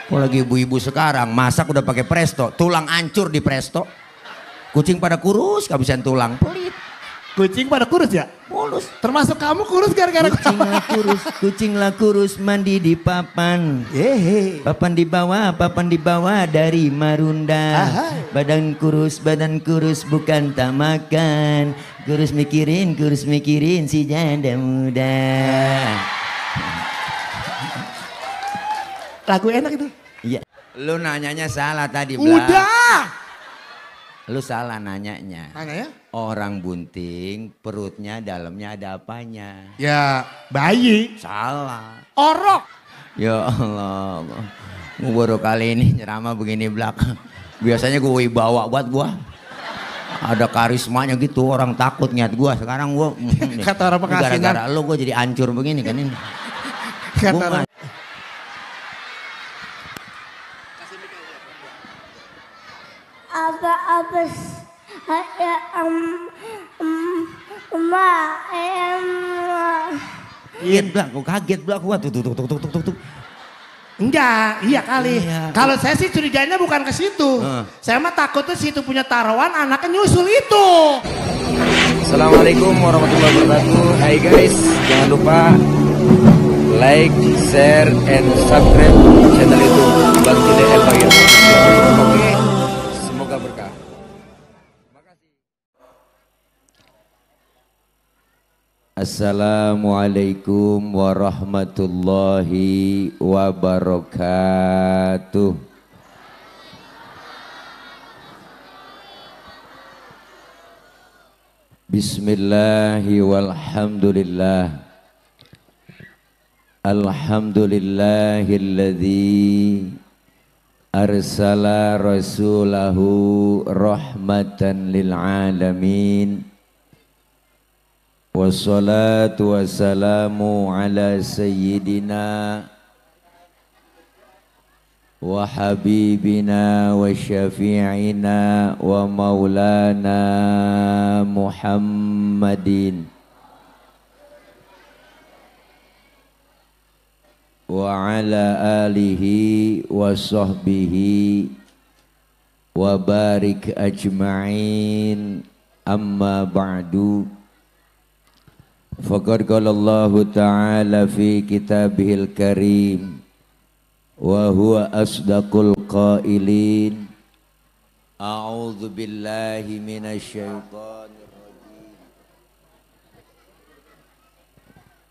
Apalagi ibu-ibu sekarang masak udah pakai presto, tulang hancur di presto. Kucing pada kurus, kehabisan tulang, pelit. Kucing pada kurus ya? Mulus. Termasuk kamu kurus gara-gara Kucinglah kurus mandi di papan. Papan di bawah dari Marunda. Badan kurus bukan tak makan. Kurus mikirin si janda muda. Lagu enak itu. Iya. Lu nanyanya salah tadi, Bla. Udah. Lu salah nanyanya. Nanya ya? Orang bunting perutnya dalamnya ada apanya? Ya bayi. Salah. Orok. Ya Allah. Gue baru kali ini ceramah begini belakang. Biasanya gue wibawa buat gua. Ada karismanya gitu, orang takut ngeliat gua. Sekarang gua kata orang Pengasinan. gara-gara lu gua jadi hancur begini kan ini. Kata orang. Apa saya Kaget belak gua tuh. Enggak, iya kali. Iya. Kalau saya sih curiganya bukan ke situ. Saya mah takutnya situ punya taruhan anaknya nyusul itu. Assalamualaikum warahmatullahi wabarakatuh. Hai guys, jangan lupa like, share, and subscribe channel YouTube Bang Cide El Bagir. Oke, semoga berkah. Assalamualaikum warahmatullahi wabarakatuh. Bismillahi walhamdulillah. Alhamdulillahilladzi arsala rasulahu rahmatan lil alamin. Wassalatu wassalamu ala sayyidina wa habibina wa syafi'ina wa maulana Muhammadin wa ala alihi wa sahbihi wa barik ajma'in, amma ba'du. Faqad qala Allah ta'ala fi kitabihil karim wa huwa asdaqul qailin. A'udzu billahi minasy syaithanir rajim.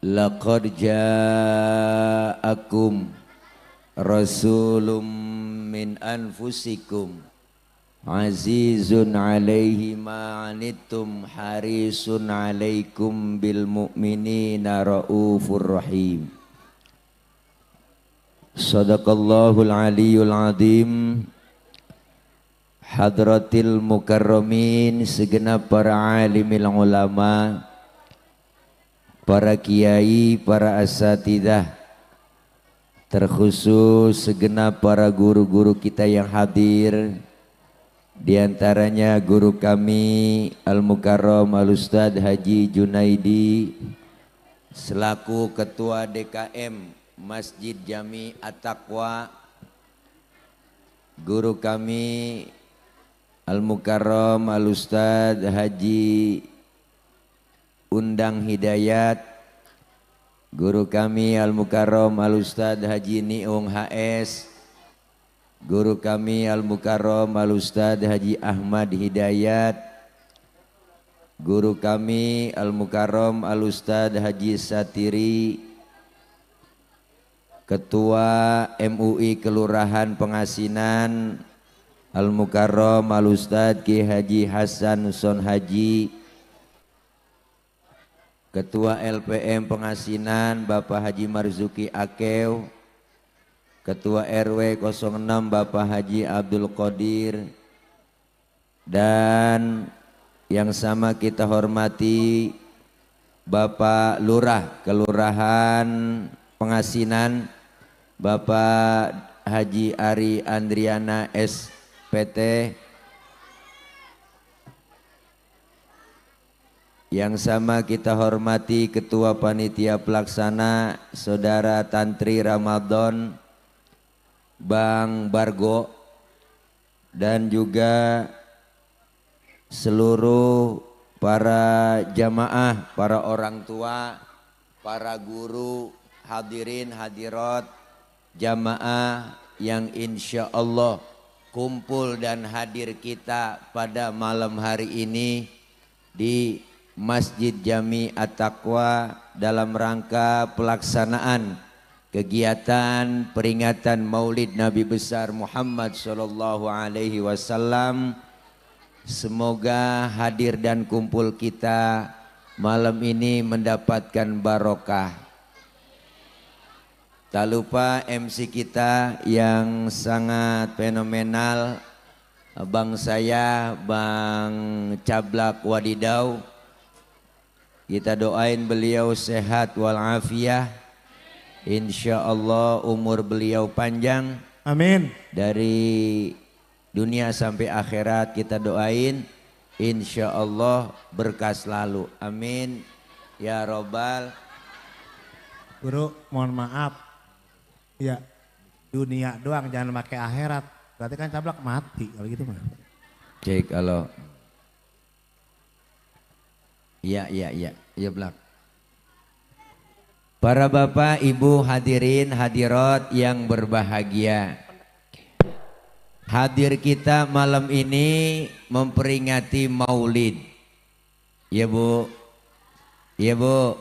Laqad ja'akum rasulun min anfusikum azizun alaihi ma anittum harisun alaikum bil mu'minina raufur rahim. Sadaqallahul aliyul azim. Hadratil mukarramin, segenap para alimil ulama, para kiai, para asatidah, terkhusus segenap para guru-guru kita yang hadir. Di antaranya guru kami Al-Mukarram Al-Ustadz Haji Junaidi selaku Ketua DKM Masjid Jami At-Taqwa, guru kami Al-Mukarram Al-Ustadz Haji Undang Hidayat, guru kami Al-Mukarram Al-Ustadz Haji Niung HS, guru kami Al-Mukarram Al-Ustadz Haji Ahmad Hidayat, guru kami Al-Mukarram Al-Ustadz Haji Satiri, Ketua MUI Kelurahan Pengasinan Al-Mukarram Al-Ustadz Ki Haji Hasan Son Haji, Ketua LPM Pengasinan Bapak Haji Marzuki Akew, Ketua RW 06 Bapak Haji Abdul Qadir, dan yang sama kita hormati Bapak Lurah Kelurahan Pengasinan Bapak Haji Ari Andriana SPT, yang sama kita hormati Ketua Panitia Pelaksana Saudara Tantri Ramadan Bang Bargo, dan juga seluruh para jamaah, para orang tua, para guru, hadirin hadirat, jamaah yang insya Allah kumpul dan hadir kita pada malam hari ini di Masjid Jami At-Taqwa dalam rangka pelaksanaan kegiatan peringatan Maulid Nabi besar Muhammad sallallahu alaihi wasallam. Semoga hadir dan kumpul kita malam ini mendapatkan barokah. Tak lupa MC kita yang sangat fenomenal, Bang saya, Bang Cablak Wadidau. Kita doain beliau sehat walafiat. Insya Allah umur beliau panjang. Amin. Dari dunia sampai akhirat kita doain. Insya Allah berkah selalu. Amin. Ya Robbal. Guru, mohon maaf. Ya, dunia doang, jangan pakai akhirat. Berarti kan Cablak mati kalau gitu mah. Cek kalau. Iya Blak. Para bapak, ibu, hadirin, hadirat yang berbahagia. Hadir kita malam ini memperingati Maulid. Ya Bu. Ya Bu.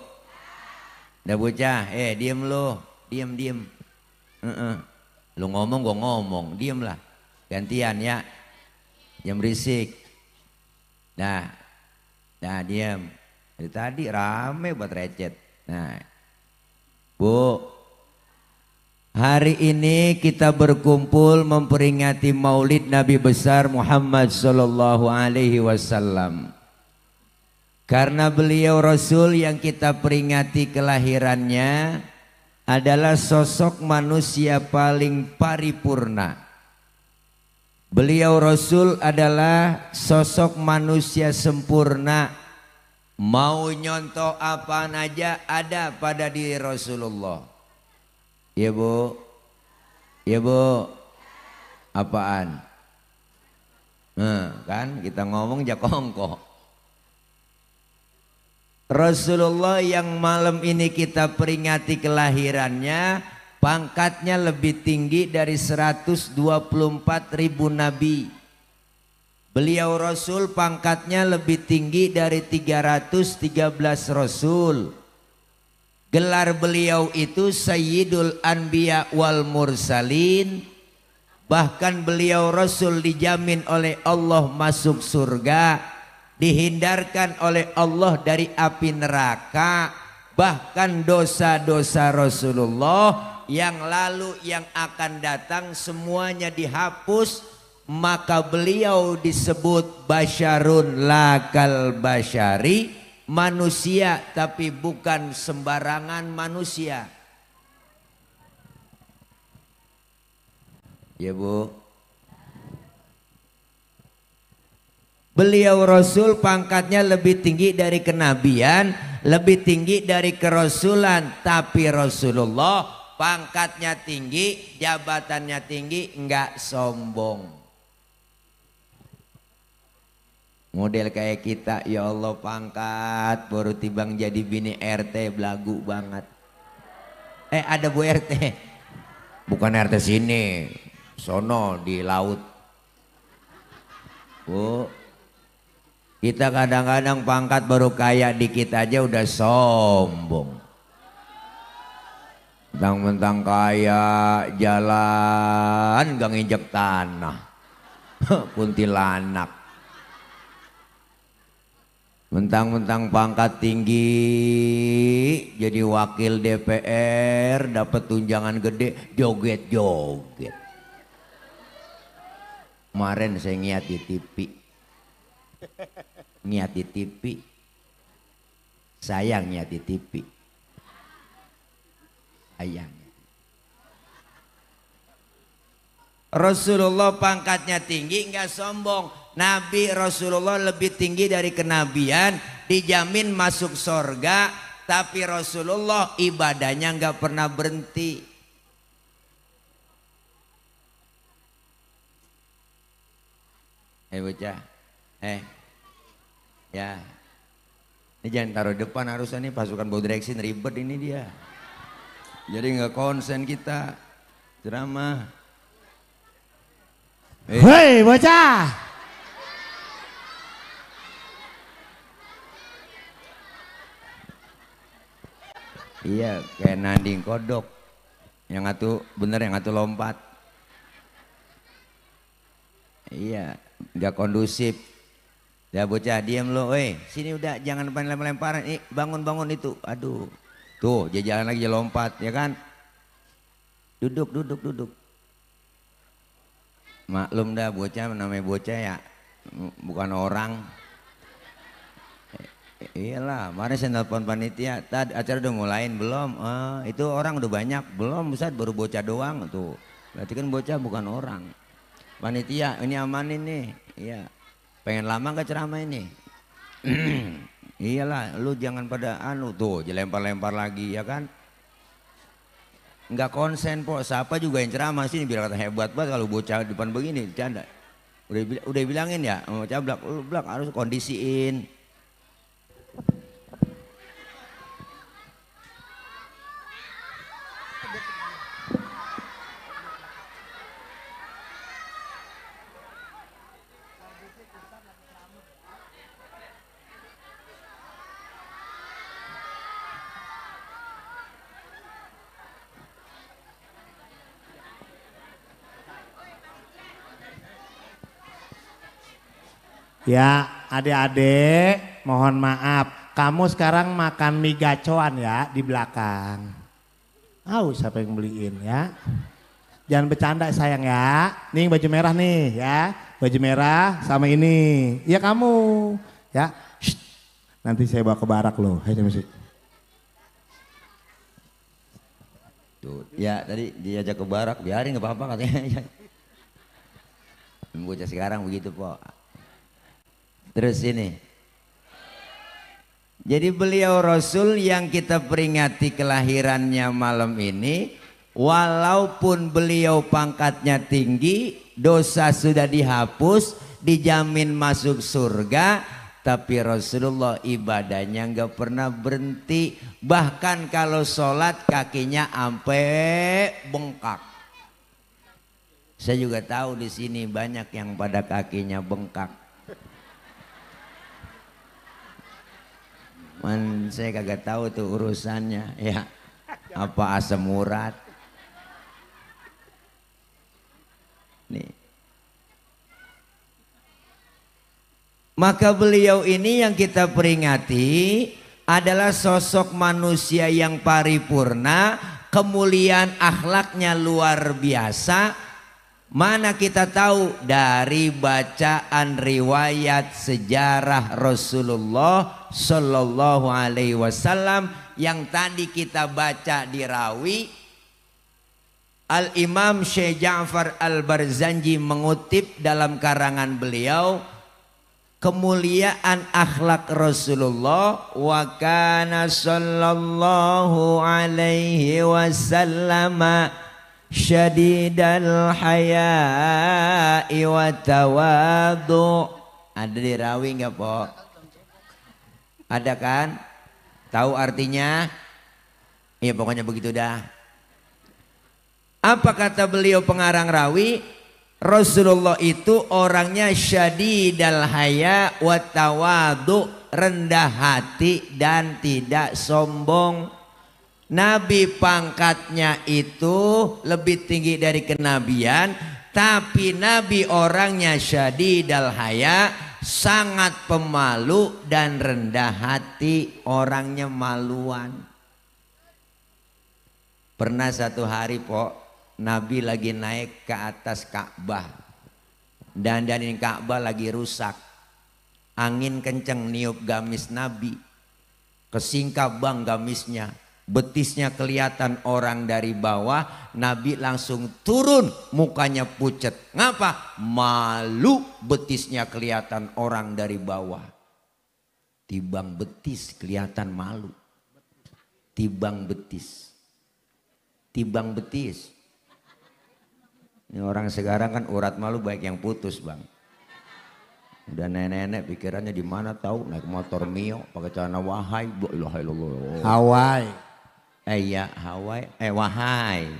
Dah bocah, diem lu. Diem. Lu ngomong gua ngomong, diem lah. Gantian ya. Yang berisik. Nah diem. Dari tadi rame buat recet. Nah, Bu, hari ini kita berkumpul memperingati Maulid Nabi besar Muhammad sallallahu alaihi wasallam. Karena beliau Rasul yang kita peringati kelahirannya adalah sosok manusia paling paripurna. Beliau Rasul adalah sosok manusia sempurna. Mau nyontoh apa aja ada pada diri Rasulullah. Ya Bu. Ya Bu. Apaan? Kan kita ngomong jakongko. Rasulullah yang malam ini kita peringati kelahirannya, pangkatnya lebih tinggi dari 124.000 nabi. Beliau Rasul pangkatnya lebih tinggi dari 313 Rasul. Gelar beliau itu Sayyidul Anbiya wal Mursalin. Bahkan beliau Rasul dijamin oleh Allah masuk surga, dihindarkan oleh Allah dari api neraka. Bahkan dosa-dosa Rasulullah yang lalu yang akan datang semuanya dihapus. Maka beliau disebut basyarun lakal basyari, manusia tapi bukan sembarangan manusia. Ya Bu. Beliau Rasul pangkatnya lebih tinggi dari kenabian, lebih tinggi dari kerasulan, tapi Rasulullah pangkatnya tinggi, jabatannya tinggi, enggak sombong. Model kayak kita, ya Allah pangkat baru tibang jadi bini RT, belagu banget. Ada Bu RT. Bukan RT sini, sono di laut. Bu, kita kadang-kadang pangkat baru kaya dikit aja udah sombong. Mentang-mentang kaya jalan gak nginjek tanah. Kuntilanak. Mentang-mentang pangkat tinggi jadi wakil DPR dapat tunjangan gede, joget-joget. Kemarin saya ngiat di TV, sayang ngiat di TV, sayang. Rasulullah pangkatnya tinggi nggak sombong. Nabi Rasulullah lebih tinggi dari kenabian, dijamin masuk surga, tapi Rasulullah ibadahnya nggak pernah berhenti. Bocah. Ya. Ini jangan taruh depan harusnya nih pasukan bau direksi ribet ini dia. Jadi nggak konsen kita ceramah. Hei bocah. Iya kayak nanding kodok. Yang satu bener yang satu lompat. Iya nggak kondusif. Ya bocah diem lo, sini udah jangan lempar-lemparan, bangun-bangun itu, aduh, tuh jalan lagi lompat, ya kan? Duduk. Maklum dah bocah namanya bocah ya, bukan orang. Iyalah, kemarin saya nelpon panitia, tadi acara udah mulain belum? Itu orang udah banyak, belum Ustaz baru bocah doang tuh. Berarti kan bocah bukan orang. Panitia ini amanin nih, iya. Pengen lama gak ceramah ini? Iyalah, lu jangan pada tuh, lempar-lempar lagi ya kan? Nggak konsen po, siapa juga yang ceramah sini biar kata hebat banget kalau bocah depan begini, canda. Udah bilangin ya, mau cablak, lu blak harus kondisiin. Ya adik-adik mohon maaf. Kamu sekarang makan mie gacoan ya di belakang. Siapa yang beliin ya. Jangan bercanda sayang ya. Nih baju merah nih ya. Baju merah sama ini. Ya kamu ya. Shh. Nanti saya bawa ke barak loh. Hai musik. Tuh, ya tadi diajak ke barak, biarin nggak apa-apa katanya. Bocah sekarang begitu po. Terus ini. Jadi beliau Rasul yang kita peringati kelahirannya malam ini, walaupun beliau pangkatnya tinggi, dosa sudah dihapus, dijamin masuk surga, tapi Rasulullah ibadahnya nggak pernah berhenti. Bahkan kalau sholat kakinya ampe bengkak. Saya juga tahu di sini banyak yang pada kakinya bengkak. Saya kagak tahu tuh urusannya ya. Apa asam urat? Nih. Maka beliau ini yang kita peringati adalah sosok manusia yang paripurna, kemuliaan akhlaknya luar biasa. Mana kita tahu dari bacaan riwayat sejarah Rasulullah Sallallahu Alaihi Wasallam yang tadi kita baca di rawi. Al-Imam Syekh Ja'far Al-Barzanji mengutip dalam karangan beliau kemuliaan akhlak Rasulullah, wa kana sallallahu alaihi wasallam syadidal haya'i wa tawadu. Ada di rawi nggak po? Ada kan? Tahu artinya? Iya pokoknya begitu dah. Apa kata beliau pengarang rawi? Rasulullah itu orangnya syadidal haya wa tawadu, rendah hati dan tidak sombong. Nabi pangkatnya itu lebih tinggi dari kenabian, tapi Nabi orangnya syadidal haya, sangat pemalu dan rendah hati, orangnya maluan. Pernah satu hari po, Nabi lagi naik ke atas Ka'bah, dan ini Ka'bah lagi rusak, angin kenceng niup gamis Nabi, kesingkap bang gamisnya, betisnya kelihatan orang dari bawah. Nabi langsung turun, mukanya pucet. Ngapa? Malu, betisnya kelihatan orang dari bawah. Tibang betis kelihatan malu. Tibang betis. Tibang betis. Ini orang sekarang kan urat malu baik yang putus bang. Udah nenek-nenek pikirannya di mana tahu naik motor Mio pakai celana wahai. La ilaha illallah. Hawaii. Iya, Hawaii. Wahai.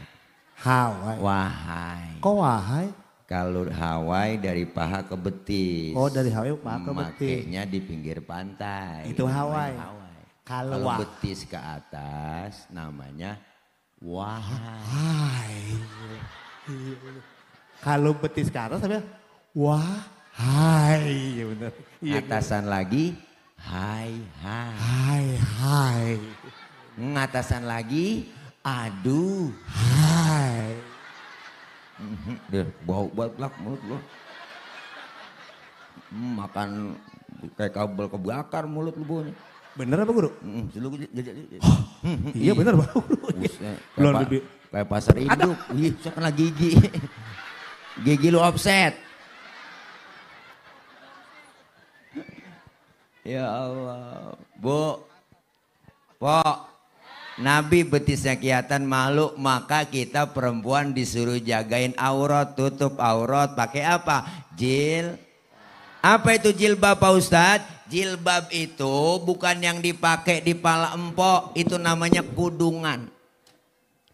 Hawaii. Wahai. Kok wahai? Kalau Hawaii dari paha ke betis. Oh, dari Hawaii paha ke betis. Makanya di pinggir pantai. Itu Hawaii. Kalau betis ke atas namanya wahai. Kalau betis ke atas sampai wahai. Ya benar. Atasan lagi hai hai. Hai hai. Atasan lagi aduh. Hai. Deh, bau banget mulut lo. Makan kayak kabel kebakar mulut lu baunya. Bener apa guru? Iya bener bau. Belum kayak pasar induk. Ih, kena gigi. Gigi lu offset. Ya Allah. Bu. Pok. Nabi betisnya kelihatan malu, maka kita perempuan disuruh jagain aurat, tutup aurat, pakai apa? Apa itu jilbab Pak Ustadz? Jilbab itu bukan yang dipakai di pala empok, itu namanya kudungan.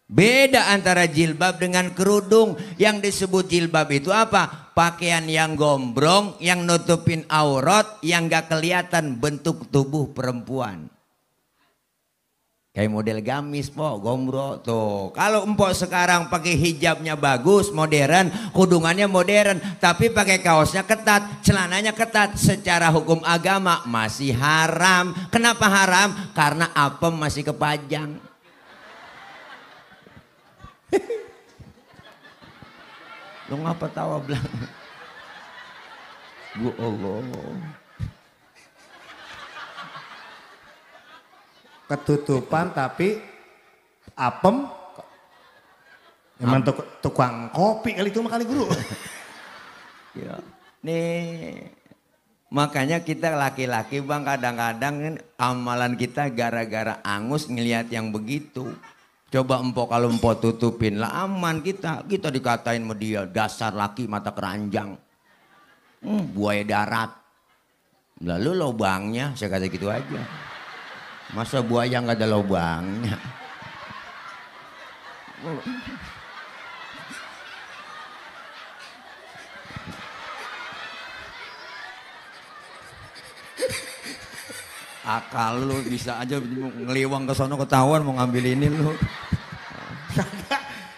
Beda antara jilbab dengan kerudung. Yang disebut jilbab itu apa? Pakaian yang gombrong, yang nutupin aurat, yang gak kelihatan bentuk tubuh perempuan. Kayak model gamis po, gombro tuh. Kalau empok sekarang pakai hijabnya bagus, modern, kudungannya modern, tapi pakai kaosnya ketat, celananya ketat, secara hukum agama masih haram. Kenapa haram? Karena apem masih kepajang. Lu ngapa tawa bilang? Bu Allah. Ketutupan tapi apem. Emang tukang kopi kali itu mah kali guru. Ya. Nih makanya kita laki-laki bang kadang-kadang amalan kita gara-gara angus ngelihat yang begitu. Coba empok kalau empok tutupin lah aman kita dikatain sama dia dasar laki mata keranjang. Buaya darat. Lalu lubangnya saya kata gitu aja. Masa buaya nggak ada lubangnya? Akal lu bisa aja ngeliwang ke sono ketahuan mau ngambil ini lu.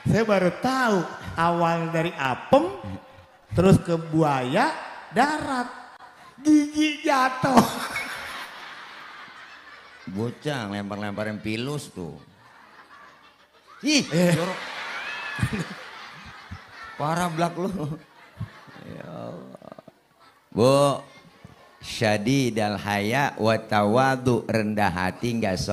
Saya baru tahu awal dari apem terus ke buaya darat gigi jatuh. Bocah lempar-lemparin pilus tuh. Ih, jorok. Parah blak lu. Ya Allah. Bu, syadidal haya wa tawadu, rendah hati enggak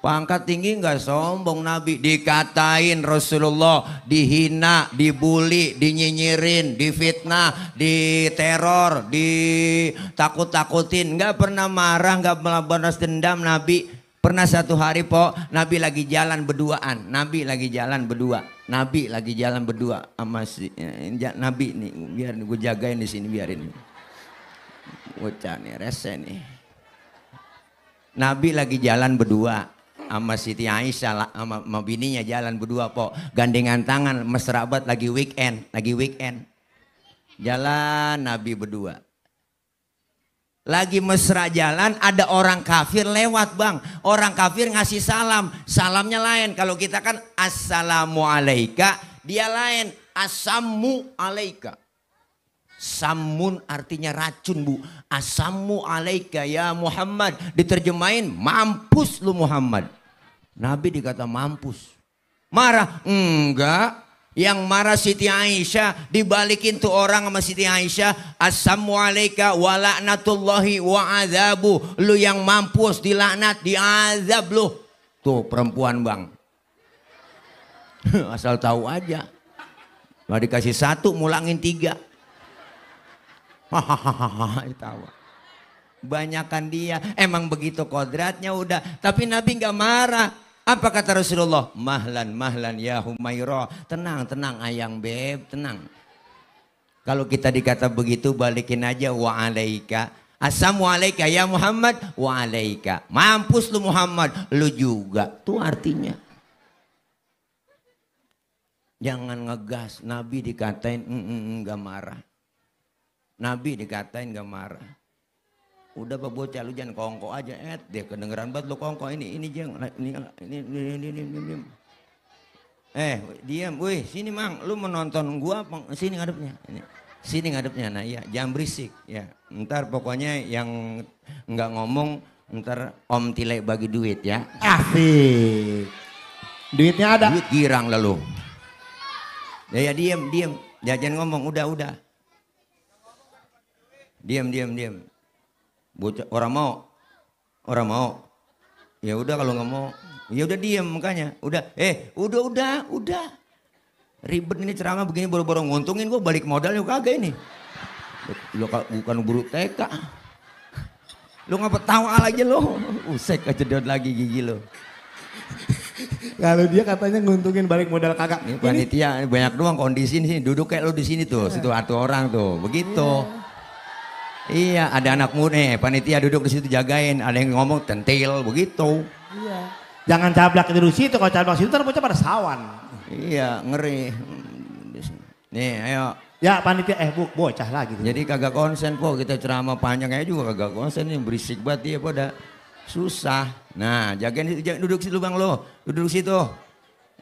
pangkat tinggi enggak sombong. Nabi dikatain Rasulullah, dihina, dibully, dinyinyirin, difitnah, diteror, ditakut-takutin, enggak pernah marah, enggak balas dendam. Nabi pernah satu hari po, Nabi lagi jalan berduaan, Nabi lagi jalan berdua sama si Nabi nih, biar gue jagain di sini biarin. Bocah nih rese nih. Nabi lagi jalan berdua sama Siti Aisyah sama bininya jalan berdua po, gandengan tangan mesra banget, lagi weekend jalan Nabi berdua lagi mesra jalan, ada orang kafir lewat bang. Orang kafir ngasih salamnya lain. Kalau kita kan assalamu alaika, dia lain asammu alaika. Samun artinya racun bu. Asammu alaika ya Muhammad. Diterjemahin mampus lu Muhammad. Nabi dikata mampus. Marah? Enggak. Yang marah Siti Aisyah. Dibalikin tuh orang sama Siti Aisyah. Asammu alaika wa la'natullahi wa azabu. Lu yang mampus, dilaknat, diazab lu. Tuh perempuan bang. Asal tahu aja. Kalau dikasih satu mulangin tiga. Hahaha, tawa. Banyakan dia, emang begitu kodratnya udah. Tapi Nabi nggak marah. Apa kata Rasulullah? Mahlan ya Humairah. Tenang ayang beb, tenang. Kalau kita dikata begitu balikin aja wa alaika. Assalamualaikum ya Muhammad wa alaika. Mampus lu Muhammad, lu juga. Itu artinya. Jangan ngegas. Nabi dikatain enggak marah. Nabi dikatain enggak marah. Udah Pak bocah lu jangan kongko aja. Dia kedengeran banget lu kongko ini jeng. Ini. Diam, wih sini Mang, lu menonton gua sini ngadepnya. Sini ngadepnya, nah iya jangan berisik ya. Ntar pokoknya yang nggak ngomong ntar Om Tile bagi duit ya. Asik. Duitnya ada. Duit girang lalu. Ya diam. Jangan ngomong, udah. Diam. Bocah orang mau. Ya udah kalau nggak mau, ya udah diam makanya. Udah, udah. Ribet ini ceramah begini boro-boro nguntungin gue balik modal yuk kagak ini. Lu bukan guru TK. Lu ngapa tawa aja lo. Usek kejedot lagi gigi lo. Kalau dia katanya nguntungin balik modal kagak. Ini panitia banyak doang kondisi ini duduk kayak lu di sini tuh, situ satu orang tuh, begitu. Iya, ada anak muda panitia duduk di situ jagain, ada yang ngomong tentil begitu. Iya. Jangan cablak di situ, kalau cablak situ ntar bocah pada sawan. Iya, ngeri. Nih, ayo. Ya panitia bocah lagi. Jadi kagak konsen po, kita ceramah panjang aja juga kagak konsen nih, berisik banget dia pada susah. Nah, jagain duduk situ Bang lo, duduk situ.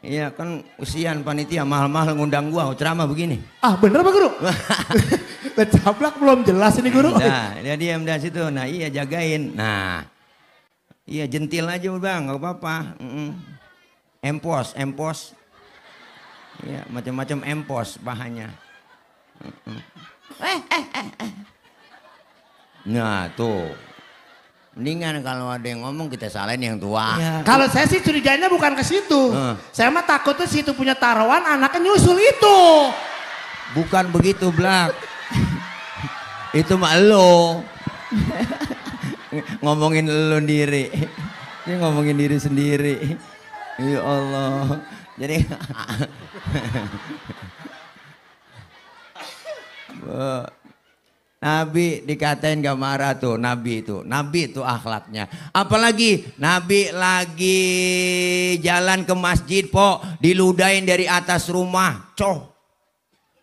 Iya kan usian panitia mahal-mahal ngundang gua ceramah begini. Ah bener Pak Guru? Cablak belum jelas ini Guru. Nah, dia diam dah situ. Nah, iya jagain. Nah. Iya jentil aja Bang, nggak apa-apa. Empos. Iya macam-macam empos bahannya. Nah tuh. Mendingan kalau ada yang ngomong kita salahin yang tua. Ya. Kalau saya sih curiganya bukan ke situ. Saya mah takutnya situ punya taruhan anaknya nyusul itu. Bukan begitu Blak. Itu mah lo. Ngomongin lo sendiri. Ini ngomongin diri sendiri. Ya Allah. Jadi Nabi dikatain gak marah tuh, Nabi itu akhlaknya. Apalagi Nabi lagi jalan ke masjid po, diludahin dari atas rumah,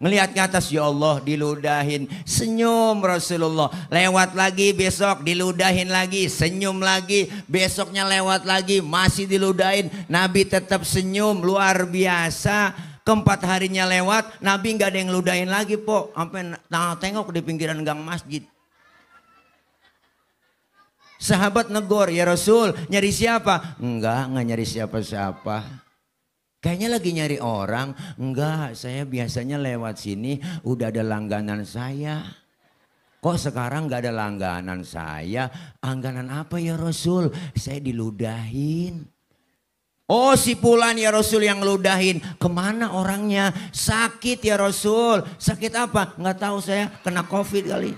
ngelihat ke atas, ya Allah diludahin, senyum Rasulullah. Lewat lagi besok diludahin lagi, senyum lagi. Besoknya lewat lagi masih diludahin, Nabi tetap senyum, luar biasa. Keempat harinya lewat, Nabi nggak ada yang ludahin lagi po, sampai tengok di pinggiran gang masjid. Sahabat negor, ya Rasul nyari siapa? Enggak nyari siapa-siapa. Kayaknya lagi nyari orang. Enggak, saya biasanya lewat sini udah ada langganan saya. Kok sekarang nggak ada langganan saya? Langganan apa ya Rasul? Saya diludahin. Oh si Fulan ya Rasul yang ngeludahin. Kemana orangnya? Sakit ya Rasul. Sakit apa? Nggak tahu saya, kena COVID kali.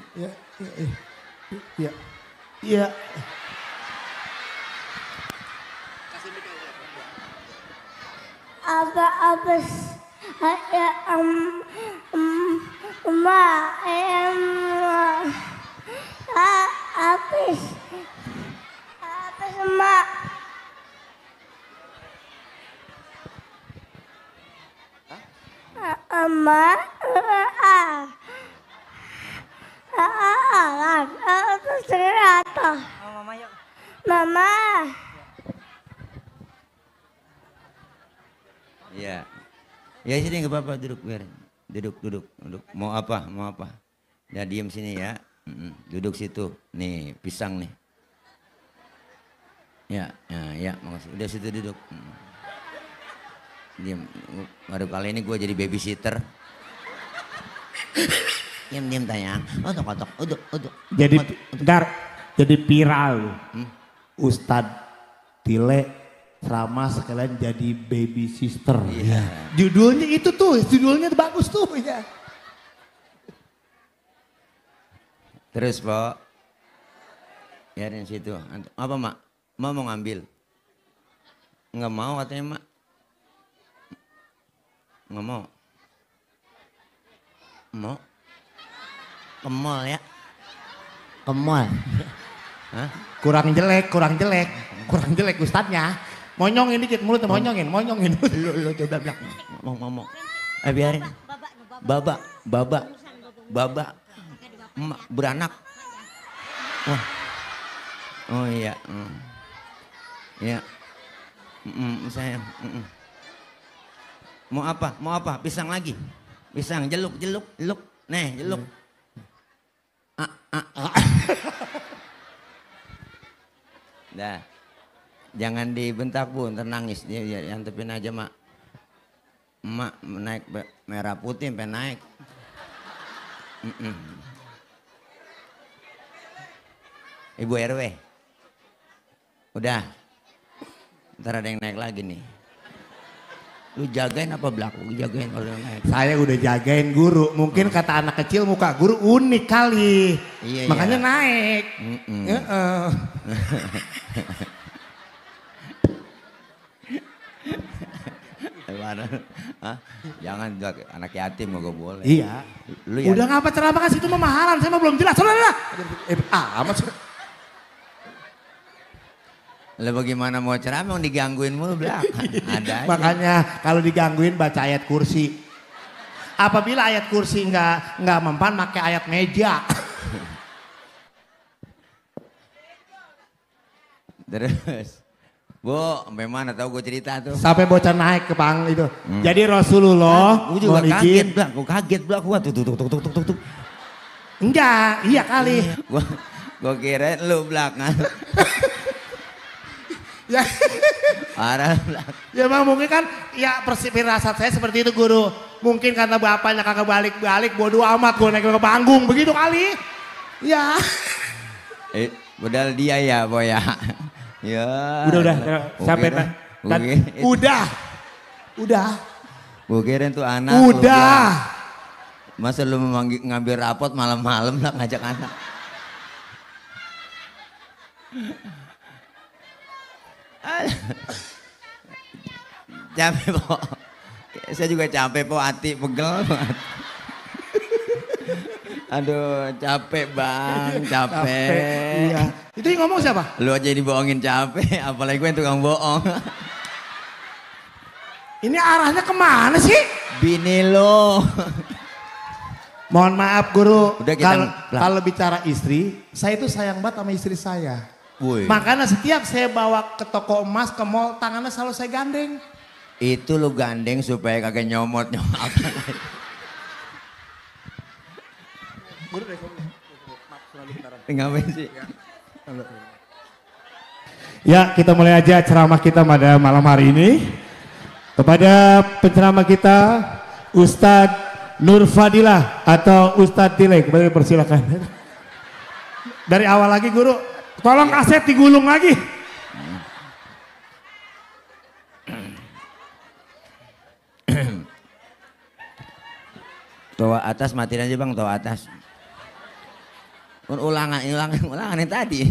Iya. Abis emak emak Mama. Iya. Ya sini nggak apa-apa, duduk biarin. Duduk. Mau apa? Ya diem sini ya. Duduk situ. Nih pisang nih. Ya makasih. Udah situ duduk. Diam. Baru kali ini gue jadi babysitter. Diam tanya. Uduk. Jadi viral. Ustadz Tile Rama sekalian jadi baby sister. Iya. Judulnya itu tuh, judulnya bagus tuh ya. Terus Pak. Biarin situ. Apa Mak? Mau ngambil? Enggak mau katanya Mak. Enggak mau. Mau? Kemol ya. Kemol. Hah? Kurang jelek ustadznya. Monyongin dikit mulutnya, monyongin. Lo coba bilang. Ngomong. Biarin. Baba. Emak beranak. Wah. Oh iya. Iya. Sayang. Mau apa? Pisang lagi. Pisang, jeluk. Nih, jeluk. Dah. Jangan dibentak Bu, ntar nangis dia antepin aja mak. Emak naik merah putih sampai naik. Ibu RW. Udah. Ntar ada yang naik lagi nih. Lu jagain apa belakang? Jagain kalau naik. Saya udah jagain guru. Mungkin kata anak kecil muka guru unik kali. Iya, makanya iya. naik. Hah? Jangan anak yatim mau gue boleh. Iya. Lu ya. Udah ngapa ceramah kasih itu memahalan. Saya mah belum jelas. Saudara. Amat. Lah bagaimana mau ceramah digangguin mulu belakang. Ada aja. Makanya kalau digangguin baca ayat kursi. Apabila ayat kursi nggak mempan pakai ayat meja. Terus. Bu, sampai mana tahu gue cerita tuh. Sampai bocah naik ke pang itu. Jadi Rasulullah Gue juga mohon izin. kaget belak. Gua tuh. Enggak, iya kali. Gue kira lu belakang. Ya. Parah belak. Ya bang mungkin kan ya firasat saya seperti itu guru. Mungkin karena bapaknya kagak balik-balik bodo amat gue naik ke panggung begitu kali. Ya. Padahal dia ya boy ya. Ya. Udah. Sampai udah. Gue kira tuh anak. Udah. Masa lu ngambil rapot malam-malam lah ngajak anak. Capek po. Saya juga capek po, hati pegel banget. Aduh capek bang, capek. Iya. Itu yang ngomong siapa? Lu aja dibohongin capek, apalagi gue yang tukang bohong. Ini arahnya kemana sih? Bini lo. Mohon maaf guru, Udah kita kalau bicara istri, saya itu sayang banget sama istri saya. Woi. Makanya setiap saya bawa ke toko emas, ke mall, tangannya selalu saya gandeng. Itu lu gandeng supaya kagak nyomot. Ngapain sih? Ya kita mulai aja ceramah kita pada malam hari ini. Kepada penceramah kita Ustadz Nur Fadilah atau Ustadz Tile, kembali persilakan. Dari awal lagi guru, tolong kaset digulung lagi. Toa atas matiin aja bang, toa atas. Ulangan yang tadi.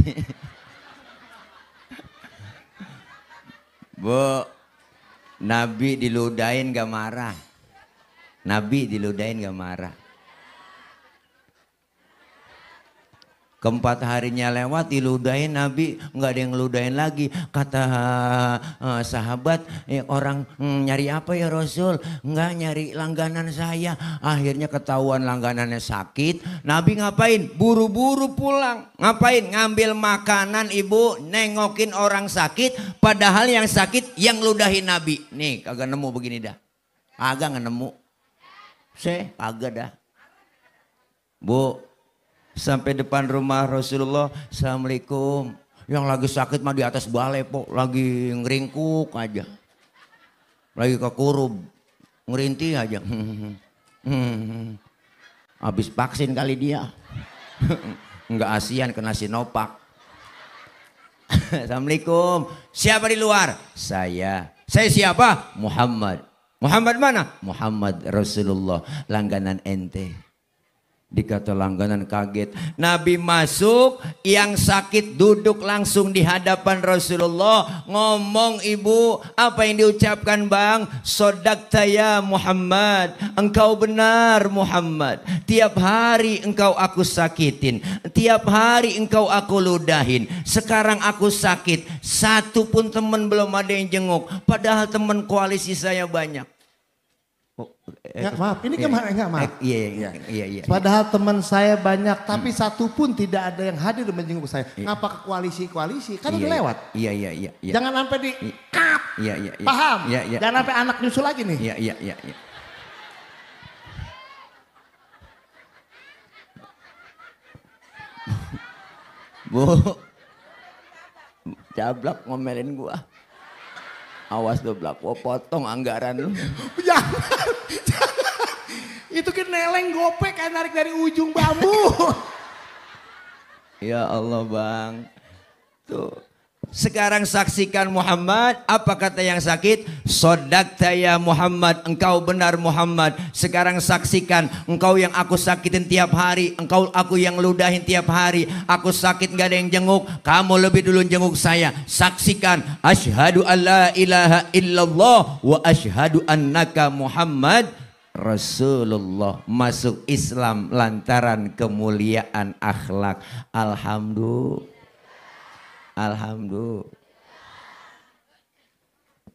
Bu, Nabi diludahin gak marah. Nabi diludahin gak marah. Keempat harinya lewat diludahin Nabi, nggak ada yang ngeludahin lagi. Kata sahabat, orang nyari apa ya Rasul? Nggak nyari langganan saya. Akhirnya ketahuan langganannya sakit. Nabi ngapain? Buru-buru pulang. Ngapain? Ngambil makanan ibu, nengokin orang sakit. Padahal yang sakit yang ngeludahin Nabi. Nih kagak nemu begini dah. Kagak nemu. Kagak dah. Bu. Sampai depan rumah Rasulullah, Assalamualaikum. Yang lagi sakit mah di atas balai po, lagi ngeringkuk aja. Lagi kekurub, ngerintih aja. Habis vaksin kali dia. Enggak ASEAN kena Sinovac. Assalamualaikum. Siapa di luar? Saya. Saya siapa? Muhammad. Muhammad mana? Muhammad Rasulullah, langganan ente. Dikata langganan kaget. Nabi masuk, yang sakit duduk langsung di hadapan Rasulullah. Ngomong ibu, apa yang diucapkan bang? Sodakta ya Muhammad, engkau benar Muhammad. Tiap hari engkau aku sakitin, tiap hari engkau aku ludahin. Sekarang aku sakit, satu pun teman belum ada yang jenguk. Padahal teman koalisi saya banyak. Ya, maaf, ini kemarin enggak maaf. Iya. Padahal teman saya banyak, tapi satu pun tidak ada yang hadir menjenguk saya. Ngapa ke koalisi-koalisi? Kan udah lewat. Iya. Jangan sampai di kap. Iya. Paham? Iya. Jangan sampai anak nyusul lagi nih. Iya. Bu, Jablak ngomelin gua. Awas tuh Blak, gua potong anggaran lu. Jangan. Itu kan neleng gopek kayak narik dari ujung bambu. Ya Allah bang. Tuh. Sekarang saksikan Muhammad, apa kata yang sakit? Sodakta ya Muhammad, engkau benar Muhammad. Sekarang saksikan, engkau yang aku sakitin tiap hari, engkau aku yang ludahin tiap hari. Aku sakit gak ada yang jenguk, kamu lebih dulu jenguk saya. Saksikan, asyhadu an la ilaha illallah wa asyhadu annaka Muhammad Rasulullah. Masuk Islam lantaran kemuliaan akhlak. Alhamdulillah.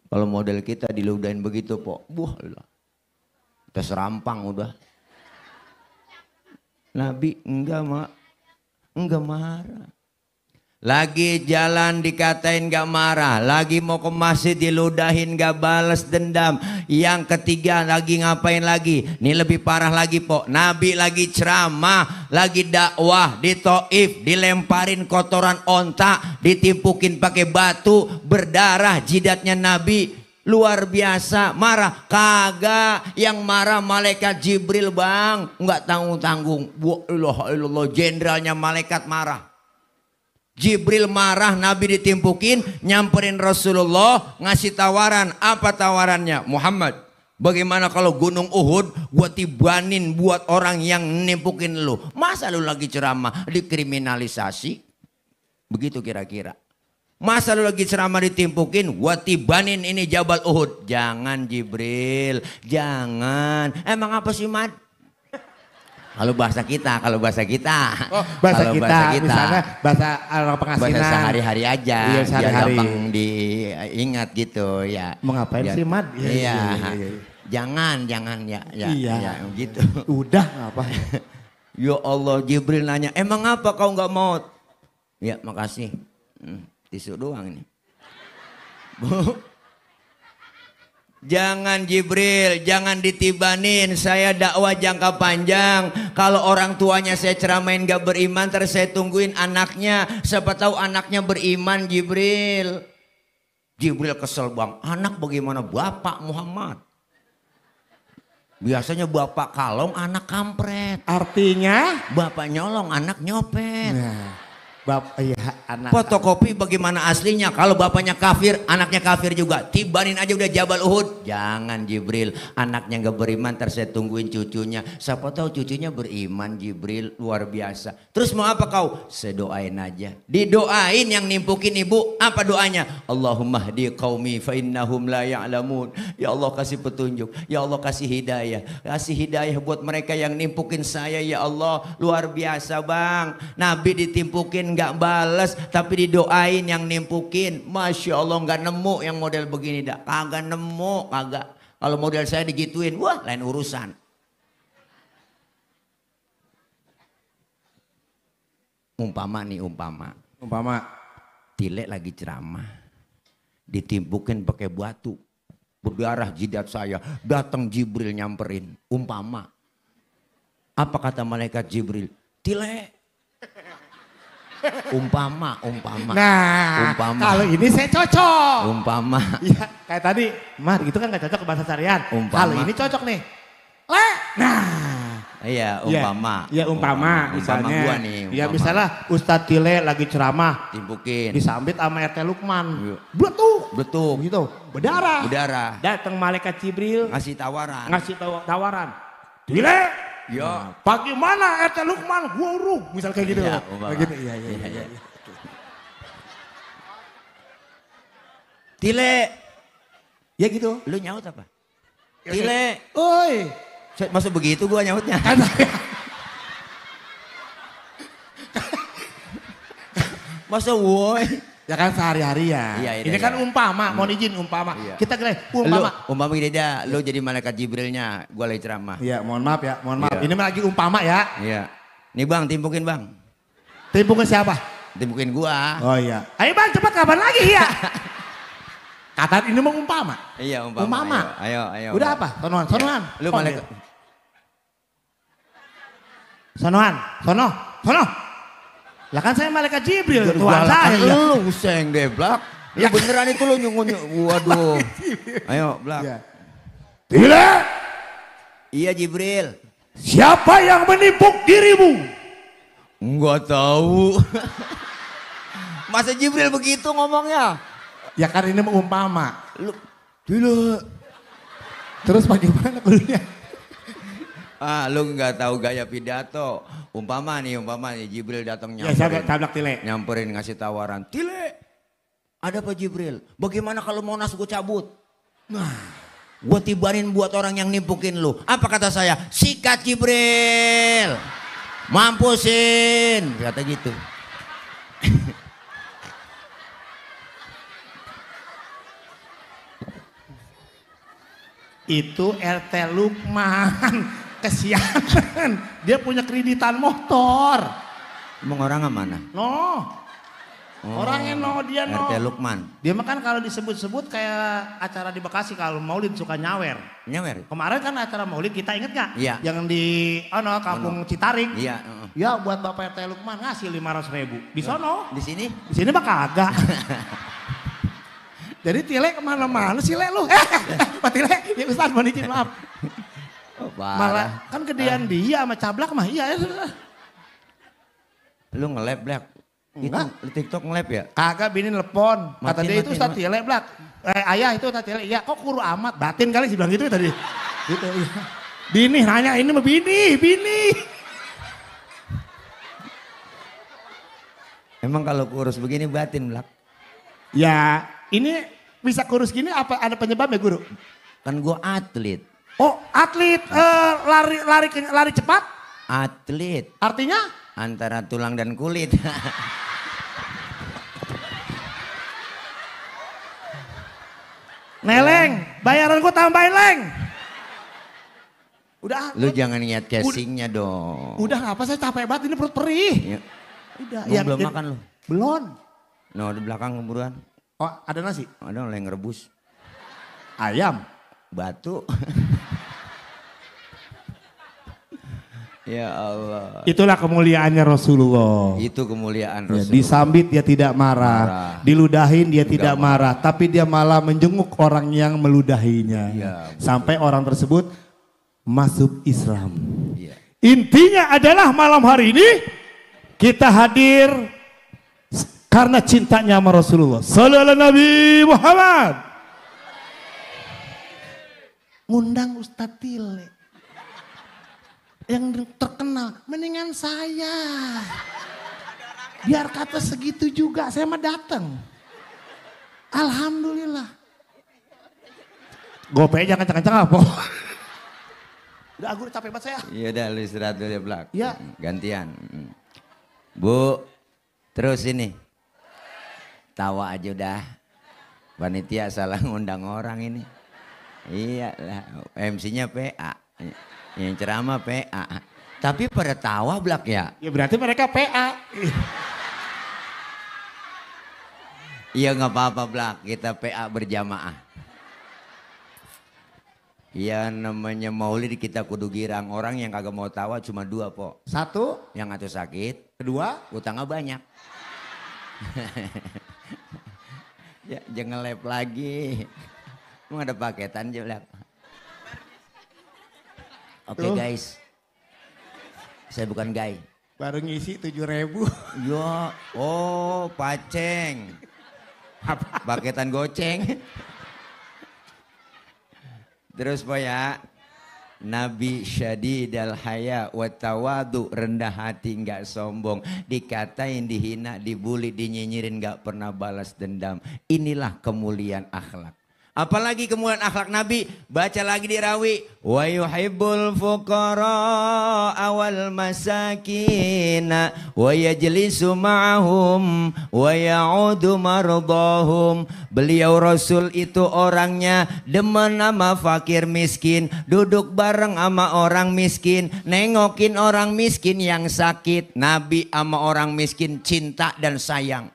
Kalau model kita diludahin begitu pok, buah lah, kita serampang udah. Nabi enggak marah. Lagi jalan dikatain gak marah, lagi mau ke masjid diludahin gak balas dendam. Yang ketiga lagi ngapain lagi? Ini lebih parah lagi pok. Nabi lagi ceramah, lagi dakwah di Taif, dilemparin kotoran onta, ditimpukin pakai batu, berdarah jidatnya Nabi. Luar biasa, marah kagak. Yang marah malaikat Jibril bang, nggak tanggung-tanggung. Allah, jenderalnya malaikat marah. Jibril marah, Nabi ditimpukin, nyamperin Rasulullah, ngasih tawaran. Apa tawarannya? Muhammad, bagaimana kalau gunung Uhud gua tibanin buat orang yang nimpukin lu? Masa lu lagi ceramah dikriminalisasi? Begitu kira-kira. Masa lu lagi ceramah ditimpukin, gua tibanin ini Jabal Uhud? Jangan Jibril, jangan. Emang apa sih Mat? Kalau bahasa kita. Oh, bahasa kalau kita, bahasa kita. Misalnya bahasa orang pengasinan. Bahasa sehari-hari aja. Iya, sehari-hari. Gampang diingat gitu ya. Mau ngapain sih Mat? Iya. Jangan ya. Iya. Gitu. Udah apa? Ya Allah, Jibril nanya, emang apa kau nggak mau? Ya makasih. Tisu doang ini. Bu. Jangan Jibril, jangan ditibanin. Saya dakwah jangka panjang. Kalau orang tuanya saya ceramain gak beriman, terus saya tungguin anaknya. Siapa tahu anaknya beriman Jibril. Jibril kesel bang. Anak bagaimana? Bapak Muhammad. Biasanya bapak kalong, anak kampret. Artinya? Bapak nyolong, anak nyopet. Nah, anak. Fotokopi bagaimana aslinya? Kalau bapaknya kafir, anaknya kafir juga. Tibanin aja udah Jabal Uhud. Jangan Jibril, anaknya gak beriman, ntar saya tungguin cucunya. Siapa tahu cucunya beriman Jibril, luar biasa. Terus mau apa kau? Saya doain aja. Didoain yang nimpukin ibu, apa doanya? Allahumma hdi qaumi fa innahum la ya'lamun. Ya Allah kasih petunjuk, ya Allah kasih hidayah. Kasih hidayah buat mereka yang nimpukin saya ya Allah. Luar biasa bang. Nabi ditimpukin nggak balas, tapi didoain yang nimpukin. Masya Allah, nggak nemu yang model begini dah. Kagak nemu, kagak. Kalau model saya digituin, wah lain urusan. Umpama Tilek lagi ceramah, ditimpukin pakai batu, berdarah jidat saya. Datang Jibril nyamperin. Umpama, apa kata malaikat Jibril? Tilek. Umpama. Nah, kalau ini saya cocok. Umpama. Iya, kayak tadi, Mar, itu kan gak cocok ke bahasa sarian. Kalau ini cocok nih. Nah. Iya, umpama. Iya, umpama misalnya. Gua nih, ya misalnya Ustadz Tile lagi ceramah. Timpukin. Disambit sama RT Lukman. Iya. Betul. Gitu. Berdarah. Berdarah. Datang malaikat Jibril. Ngasih tawaran. Tile. Ya. Bagaimana RT Lukman wuruk misal kayak gitu. Ya, umpama. Gitu. Iya. Tile. Ya gitu. Lu nyaut apa? Tile. Oi. Masuk begitu gua nyautnya. Kan Masa woi. ya kan sehari-hari ya. Iya, Ini kan umpama, mohon izin umpama. Iya. Kita kira Lu, umpama. umpama gini dah, lu jadi malaikat Jibrilnya, gua lagi ceramah. Iya, mohon maaf ya, mohon maaf. Iya. Ini lagi umpama ya. Iya. Nih bang, timpukin bang. Timpukin siapa? Timpukin gua. Oh iya. Ayo bang, cepat kapan lagi ya? Kata ini mau umpama. Iya umpama. Umpama. Ayo. Udah Bang. apa? Sonoan. Lu Oh, malaikat. iya. Sono. Lah kan saya malaikat Jibril, Tuhan saya. Ya. Lu seng deh, Blak. Ya beneran itu lu nyungun. Waduh. Ayo, Blak. Ya. Tidak. Iya Jibril. Siapa yang menimpuk dirimu? Enggak tahu. Masa Jibril begitu ngomongnya? Ya kan ini mau umpama. Lu tidak. Terus bagaimana kuliah? Lu nggak tahu gaya pidato. Umpama nih Jibril datang Ya nyamperin. tablak tile. Nyamperin ngasih tawaran. Tile. Ada apa Jibril? Bagaimana kalau Monas gue cabut? Nah, gue tibanin buat orang yang nimpukin lu. Apa kata saya? Sikat Jibril. Mampusin. Kata gitu. Itu RT Lukman. Kesianan. Dia punya kreditan motor. Emang orang mana? No. Orangnya no, dia no. RT Lukman. Dia mah kan kalau disebut-sebut kayak acara di Bekasi kalau Maulid suka nyawer. Nyawer? Kemarin kan acara Maulid kita inget gak? Iya. Yang di kampung Citarik. Iya. Ya buat Bapak RT Lukman ngasih 500.000. Di sono. Di sini? Di sini mah kagak. Jadi Tile kemana-mana sih Le lu. Pak Tile, ya Ustaz mohon izin maaf. Oh, Malah kan gedean dia sama Cablak mah iya. Lu nge-lab Black? Enggak. Itu TikTok nge-lab ya? Kagak bini telepon. Kata dia itu Matiin, Ustaz Tile Blak. Ayah itu Ustaz Tile. Iya kok kuru amat. Batin kali sih bilang gitu tadi. Gitu iya. Bini nanya ini mah bini. Emang kalau kurus begini batin Black? Ya ini bisa kurus gini apa ada penyebabnya guru? Kan gua atlet. Oh atlet lari cepat? Atlet. Artinya? Antara tulang dan kulit. Neleng, bayaran gua tambahin Leng. Udah. Lu jangan niat casingnya dong. Udah ngapa saya capek banget ini perut perih. Ya. Udah. Belum makan lu? Belum. No di belakang buruan. Oh ada nasi? Ada yang rebus. Ayam. Batu. Ya Allah. Itulah kemuliaannya Rasulullah. Itu kemuliaan Ya, Rasul. disambit dia tidak marah, diludahin dia tidak marah, tapi dia malah menjenguk orang yang meludahinya. Ya, sampai orang tersebut masuk Islam. Ya. Intinya adalah malam hari ini kita hadir karena cintanya sama Rasulullah. Sallallahu alaihi Nabi Muhammad. Ngundang Ustadz Tile. Yang terkenal, mendingan saya. Biar kata segitu juga, saya mah datang. Alhamdulillah. Gope jangan kencang-kencang apa. Udah aku capek banget saya. Iya udah lu istirahat dulu ya Blak. Iya. Gantian. Bu, terus ini. Tawa aja udah. Panitia salah ngundang orang ini. Iya lah, MC-nya PA. Yang ceramah PA. Tapi pada tawa Blak ya. Ya berarti mereka PA. Iya nggak apa-apa Blak, kita PA berjamaah. Iya namanya maulid kita kudu girang. Orang yang kagak mau tawa cuma dua po. Satu, Yang atuh sakit, kedua, utangnya banyak. Ya jangan lep lagi. Emang ada paketan aja Blak. Oke guys. Saya bukan gay. baru ngisi 7.000. Yo, oh paceng. Paketan goceng. Terus po ya. Nabi syadidal haya wa tawadu, rendah hati nggak sombong, dikatain, dihina, dibully, dinyinyirin nggak pernah balas dendam. Inilah kemuliaan akhlak. Apalagi kemuliaan akhlak Nabi, baca lagi di Rawi, wa yuhibbul fuqara awal masakin wa yajlisu ma'ahum wa ya'udu mardahum. Beliau Rasul itu orangnya demen sama fakir miskin, duduk bareng sama orang miskin, nengokin orang miskin yang sakit. Nabi sama orang miskin cinta dan sayang.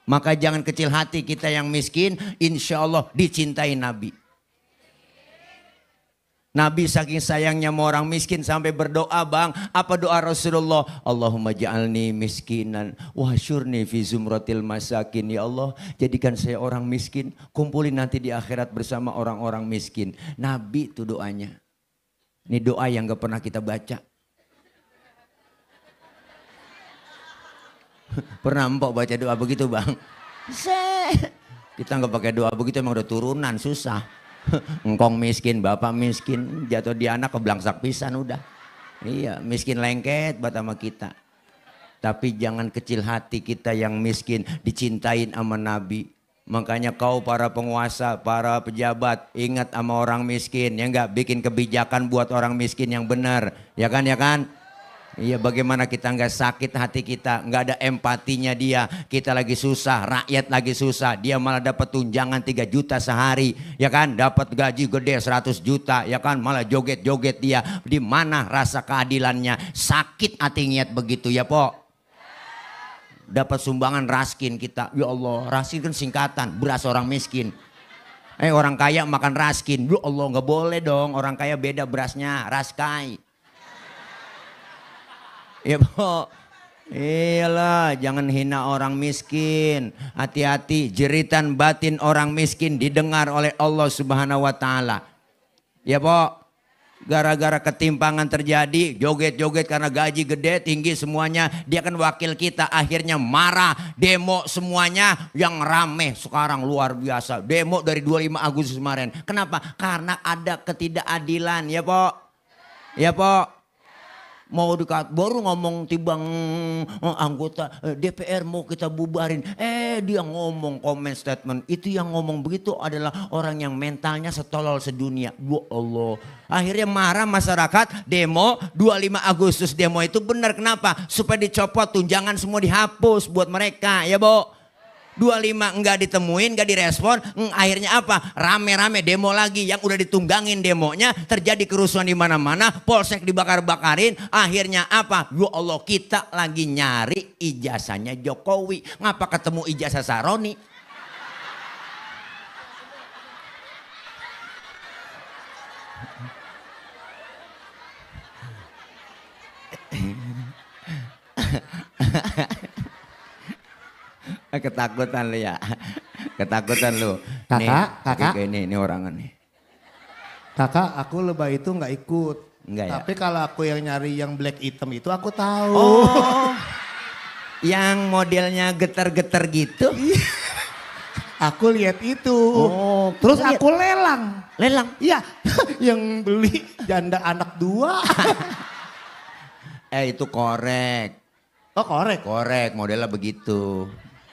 Maka jangan kecil hati kita yang miskin, insya Allah dicintai Nabi. Nabi saking sayangnya sama orang miskin sampai berdoa, bang. Apa doa Rasulullah? Allahumma ja'alni miskinan wahyurni fi zumratil masakin. Ya Allah, jadikan saya orang miskin, kumpulin nanti di akhirat bersama orang-orang miskin. Nabi itu doanya. Ini doa yang gak pernah kita baca. Pernah empok baca doa begitu bang? Kita nggak pakai doa begitu, emang udah turunan susah. Engkong miskin, bapak miskin, jatuh di anak keblangsak pisan udah. Iya, miskin lengket buat sama kita. Tapi jangan kecil hati kita yang miskin, dicintain sama Nabi. Makanya kau para penguasa, para pejabat, ingat sama orang miskin, ya enggak, bikin kebijakan buat orang miskin yang benar, ya kan, ya kan? Iya, bagaimana kita nggak sakit hati kita, nggak ada empatinya dia. Kita lagi susah, rakyat lagi susah, dia malah dapat tunjangan 3 juta sehari, ya kan? Dapat gaji gede 100 juta, ya kan? Malah joget-joget dia. Di mana rasa keadilannya? Sakit hati niat begitu ya, Pok. Dapat sumbangan raskin kita, ya Allah, raskin kan singkatan beras orang miskin. Orang kaya makan raskin, ya Allah, nggak boleh dong. Orang kaya beda berasnya, raskai. Ya Pok, iyalah, jangan hina orang miskin. Hati-hati, jeritan batin orang miskin didengar oleh Allah Subhanahu wa Ta'ala. Ya Pok, gara-gara ketimpangan terjadi, joget-joget karena gaji gede, tinggi semuanya, dia kan wakil kita, akhirnya marah, demo semuanya, yang rame sekarang luar biasa. Demo dari 25 Agustus kemarin. Kenapa? Karena ada ketidakadilan, ya Pok. Ya Pok. Mau baru ngomong tibang anggota DPR mau kita bubarin. Dia ngomong komen statement. Itu yang ngomong begitu adalah orang yang mentalnya setolol sedunia. Ya Allah. Akhirnya marah masyarakat, demo 25 Agustus demo itu benar. Kenapa? Supaya dicopot tunjangan semua dihapus buat mereka. Ya Bo. 25 enggak ditemuin, enggak direspon, akhirnya apa? Rame-rame demo lagi, yang udah ditunggangin demonya, terjadi kerusuhan di mana-mana, polsek dibakar-bakarin, akhirnya apa? Ya Allah, kita lagi nyari ijazahnya Jokowi, ngapa ketemu ijazah Saroni? Ketakutan lu ya, ketakutan lu. Kakak. Ini orangan nih. Kakak, aku lebay itu nggak ikut. Enggak ya? Tapi kalau aku yang nyari yang black item itu aku tahu. Oh, yang modelnya getar-getar gitu. Aku lihat itu. Oh, terus aku lelang. Lelang? Iya, yang beli janda anak 2. Itu korek. Oh korek? Korek, modelnya begitu.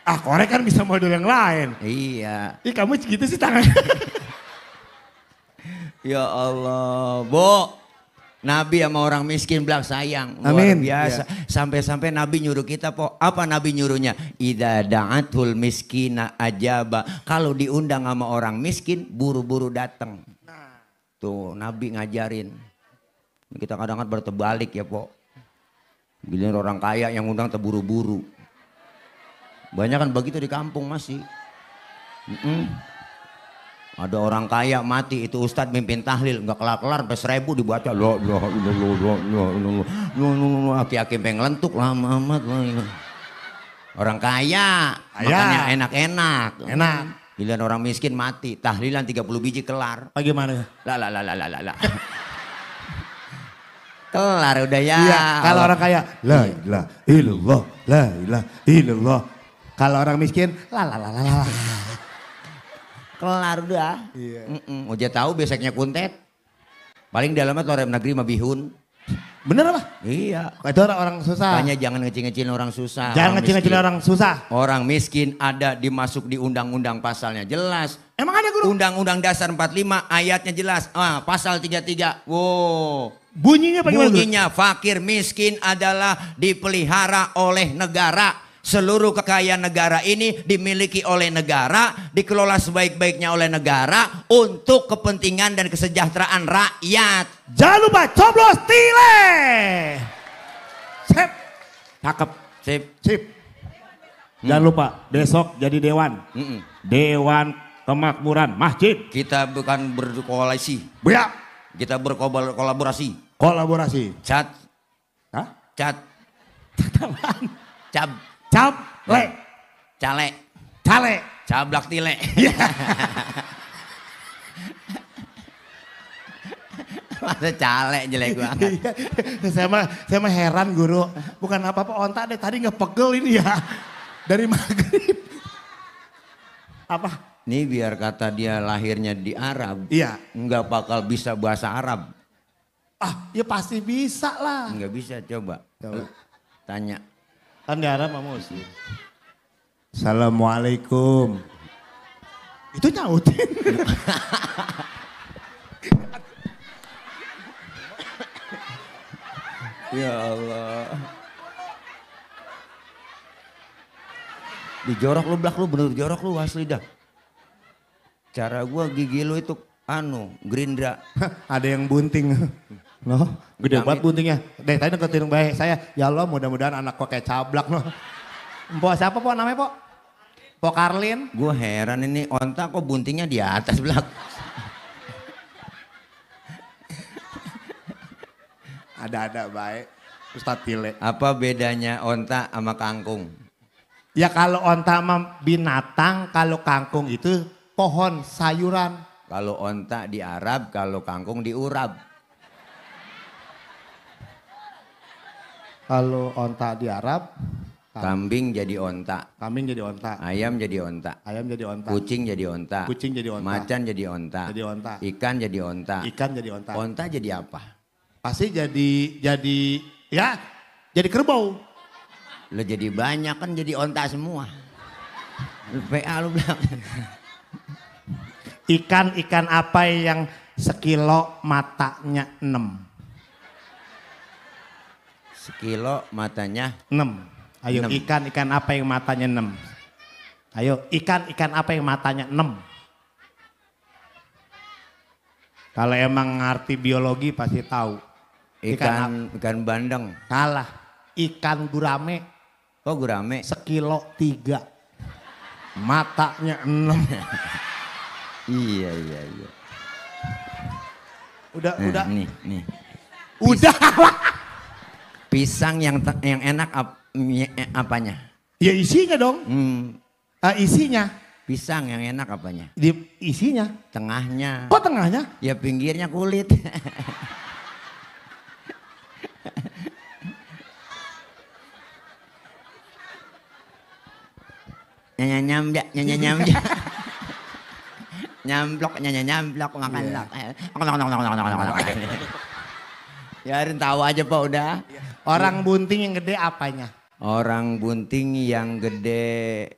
Korek kan bisa model yang lain. Iya. Ih kamu segitu sih tangan. Ya Allah, Bo. Nabi sama orang miskin bilang sayang. Amin. Luar biasa. Ya. Sampai-sampai Nabi nyuruh kita, Pok. Apa Nabi nyuruhnya? Idza da'atul miskina ajaba. Kalau diundang sama orang miskin, buru-buru datang. Tuh, Nabi ngajarin. Kita kadang-kadang bertebalik ya, Pok. Giliran orang kaya yang undang terburu-buru. Banyak kan begitu di kampung masih. Ada orang kaya mati, itu ustadz mimpin tahlil, nggak kelar-kelar sampai 1000 dibaca. Loh, aki-aki pengen lentuk lama amat. Orang kaya, makannya enak-enak. Enak. Giliran orang miskin mati, tahlilan 30 biji kelar. Bagaimana? Lah. Kelar udah ya. Iya, kalau orang kaya, la ilaha illallah, la ilaha illallah. Kalau orang miskin, la. Kelar udah. Iya. Udah tahu beseknya kuntet. Paling dalamnya telur ayam negeri mah bihun. Bener apa? Iya. Itu orang susah. Makanya jangan ngecil-ngecilin orang susah. Jangan ngecil-ngecilin orang susah. Orang miskin ada dimasuk di undang-undang pasalnya jelas. Emang ada guru? Undang-undang dasar 45 ayatnya jelas. Pasal 33. Wow. Bunyinya bagaimana? Bunyinya fakir miskin adalah dipelihara oleh negara. Seluruh kekayaan negara ini dimiliki oleh negara, dikelola sebaik-baiknya oleh negara untuk kepentingan dan kesejahteraan rakyat. Jangan lupa coblos tile. Sip. Cakep. Sip. Sip. Jangan lupa besok jadi dewan. Dewan Kemakmuran Masjid. Kita bukan berkoalisi. Ya. Kita berkolaborasi. Kolaborasi. Cat. Hah? Cat. Cab. Caple. Cale. Cale. Cablak tile. Masa cale jelek banget. saya mah heran guru. Bukan apa-apa onta deh tadi nggak pegel ini ya. Dari maghrib. Apa? Ini biar kata dia lahirnya di Arab. Iya. Nggak bakal bisa bahasa Arab. Ya pasti bisa lah. Nggak bisa coba. Tanya. Kan di Arab mah muslim. Assalamualaikum. Itu nyautin. Ya Allah. Dijorok lu belak lu bener jorok lu asli dah. Cara gua gigi lu itu Gerindra. Ada yang bunting. Loh, gede banget buntingnya. Dari tadi deketin baik saya. Ya Allah mudah-mudahan anak kok kayak cablak loh. Mpok siapa po namanya po? Po Karlin. Gua heran ini onta kok buntingnya di atas belak. Ada baik. Ustadz Tile. Apa bedanya onta sama kangkung? Ya kalau onta mah binatang, kalau kangkung itu pohon sayuran. Kalau onta di Arab, kalau kangkung di Urab. Kalau onta di Arab, kambing jadi onta. Kambing jadi onta. Ayam jadi onta. Ayam jadi onta. Kucing jadi onta. Kucing jadi onta. Macan jadi onta. Jadi onta. Ikan jadi onta. Ikan jadi onta. Onta jadi apa? Pasti jadi kerbau. Lo jadi banyak kan jadi onta semua. PA lu bilang. Ikan apa yang sekilo matanya 6? Sekilo matanya 6. Ayo 6. ikan apa yang matanya 6? Ayo ikan apa yang matanya 6? Kalau emang ngerti biologi pasti tahu. ikan bandeng. Salah. Ikan gurame. Oh gurame. Sekilo 3. Matanya 6. Iya. Udah. Nih. Udah. Pisang yang enak apanya? Ya isinya dong. Isinya. Pisang yang enak apanya? Isinya. Tengahnya. Kok tengahnya? Ya pinggirnya kulit. Nyamblak. Nyamblok makan lok. Biarin tahu aja Pak udah. Orang bunting yang gede apanya? Orang bunting yang gede.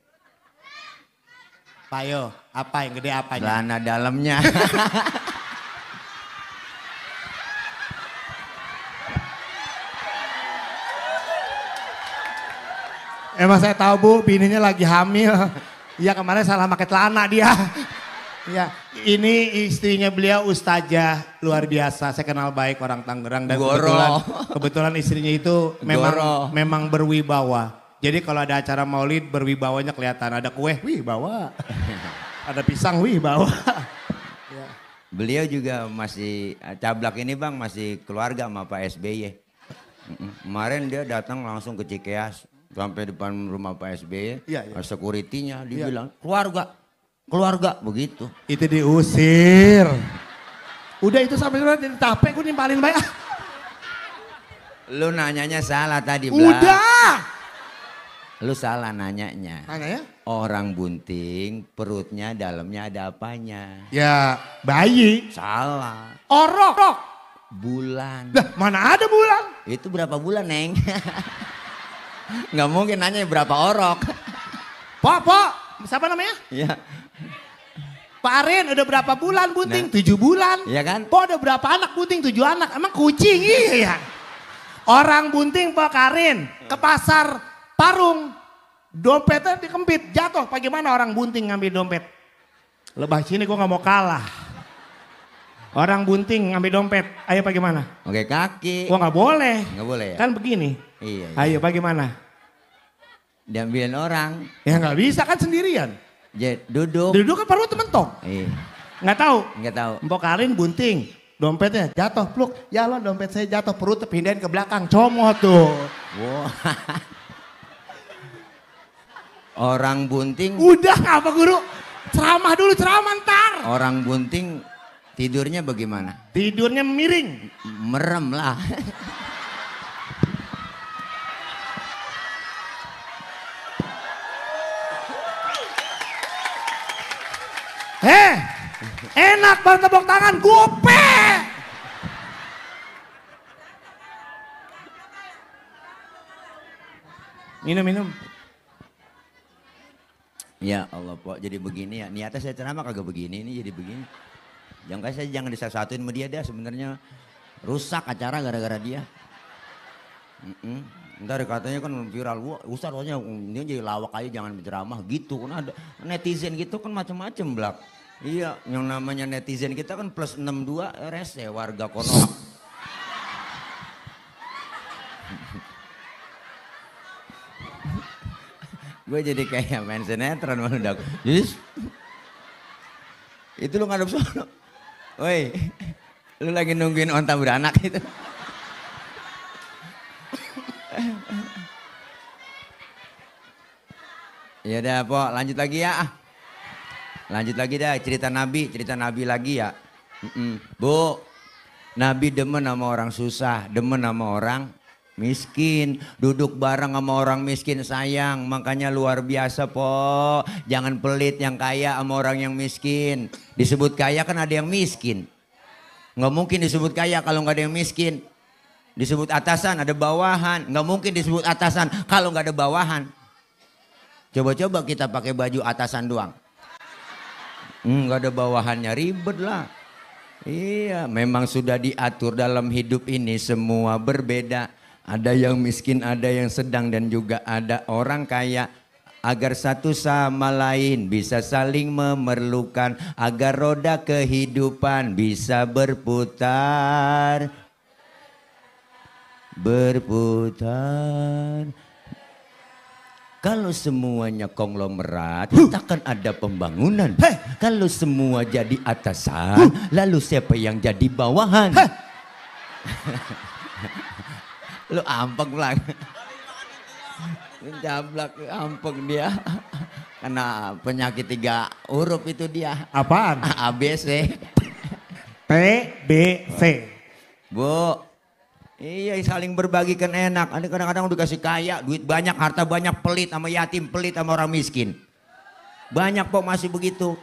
Payo, apa yang gede apanya? Celana dalamnya. Emang saya tahu Bu, bininya lagi hamil. Iya kemarin salah pakai celana dia. Iya, ini istrinya beliau ustazah luar biasa. Saya kenal baik orang Tangerang dan kebetulan istrinya itu memang berwibawa. Jadi kalau ada acara maulid berwibawanya kelihatan. Ada kue, wih bawa. Ada pisang, wih bawa. Ya. Beliau juga masih cablak ini Bang, masih keluarga sama Pak SBY. Kemarin dia datang langsung ke Cikeas sampai depan rumah Pak SBY. Iya. Security-nya dia bilang keluarga begitu. Itu diusir. Udah itu sampai sebenarnya jadi capek gue nimpalin baik. Lu nanyanya salah tadi Bang. Udah. Lu salah nanyanya. Nanya ya? Orang bunting perutnya dalamnya ada apanya? Ya bayi. Salah. Orok. bulan. Lah mana ada bulan? Itu berapa bulan Neng? Nggak mungkin nanya berapa orok. Pak, siapa namanya? Iya. Pak Arin udah berapa bulan bunting? Nah. 7 bulan. Iya kan? Pak udah berapa anak bunting? 7 anak. Emang kucing iya. Orang bunting Pak Karin ke pasar Parung. Dompetnya dikempit, jatuh. Bagaimana orang bunting ngambil dompet? Lebah sini gue gak mau kalah. Orang bunting ngambil dompet, ayo bagaimana? Oke kaki. Gua gak boleh. Nggak boleh ya? Kan begini. Iya. Ayo bagaimana? Diambilin orang. Ya gak bisa kan sendirian. Duduk. Duduk kan perlu mentok. Iya. Nggak tahu. Nggak tahu. Mbok Karin bunting, dompetnya jatuh, pluk. Ya Allah dompet saya jatuh, perut pindahin ke belakang, comot tuh. Wow. Orang bunting. Udah apa guru? Ceramah dulu, ceramah ntar. Orang bunting tidurnya bagaimana? Tidurnya miring. Merem lah. Enak banget tepuk tangan, gope. Minum. Ya Allah Pok, jadi begini ya. Niatnya saya ceramah kagak begini, ini jadi begini. Jangan disatu-satuin sama dia dah, sebenarnya rusak acara gara-gara dia. Ntar katanya kan viral, wah Ustaz dia jadi lawak aja jangan berceramah gitu. Kan ada netizen gitu kan macam-macam Blak. Iya, yang namanya netizen kita kan plus 62 rese warga Konoha. Gue jadi kayak main sinetron malu dak. Yes. Itu lu ngadep sono. Woi, lu lagi nungguin onta beranak itu. Ya udah, Pok, lanjut lagi ya. Lanjut lagi dah cerita Nabi lagi ya. Bu, Nabi demen sama orang susah, demen sama orang miskin, duduk bareng sama orang miskin sayang, makanya luar biasa Po. Jangan pelit yang kaya sama orang yang miskin. Disebut kaya kan ada yang miskin. Nggak mungkin disebut kaya kalau nggak ada yang miskin. Disebut atasan ada bawahan, nggak mungkin disebut atasan kalau nggak ada bawahan. Coba-coba kita pakai baju atasan doang. Nggak ada bawahannya, ribet lah. Iya, memang sudah diatur dalam hidup ini semua berbeda. Ada yang miskin, ada yang sedang dan juga ada orang kaya. Agar satu sama lain bisa saling memerlukan. Agar roda kehidupan bisa berputar. Kalau semuanya konglomerat, takkan ada pembangunan. Kalau semua jadi atasan, lalu siapa yang jadi bawahan? Lu ampek lah. Jablak ampek dia. Karena penyakit 3 huruf itu dia. Apaan? ABC. TBC. Bu, iya saling berbagi kan enak. Ada kadang-kadang udah kasih kaya, duit banyak, harta banyak, pelit sama yatim, pelit sama orang miskin. Banyak Pok masih begitu.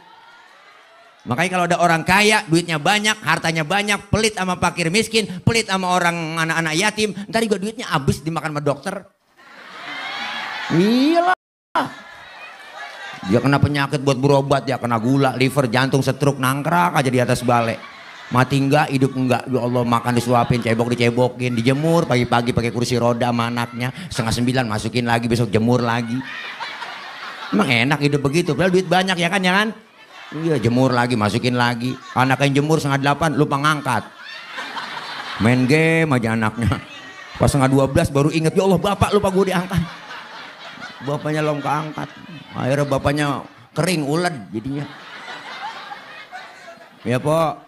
Makanya kalau ada orang kaya, duitnya banyak, hartanya banyak, pelit sama fakir miskin, pelit sama orang anak-anak yatim, ntar juga duitnya habis dimakan sama dokter. Iyalah. Dia kena penyakit buat berobat, dia kena gula, liver, jantung, stroke, nangkrak aja di atas balai. Mati enggak, hidup enggak. Ya Allah, makan disuapin, cebok dicebokin, dijemur pagi-pagi pakai kursi roda sama anaknya. 8:30 masukin lagi, besok jemur lagi. Emang enak hidup begitu, padahal duit banyak ya kan, ya kan? Iya, jemur lagi, masukin lagi. Anak yang jemur 7:30 lupa ngangkat. Main game aja anaknya. Pas 11:30 baru inget, ya Allah bapak lupa gue diangkat. Bapaknya belum keangkat. Akhirnya bapaknya kering, ulet jadinya. Ya Pok.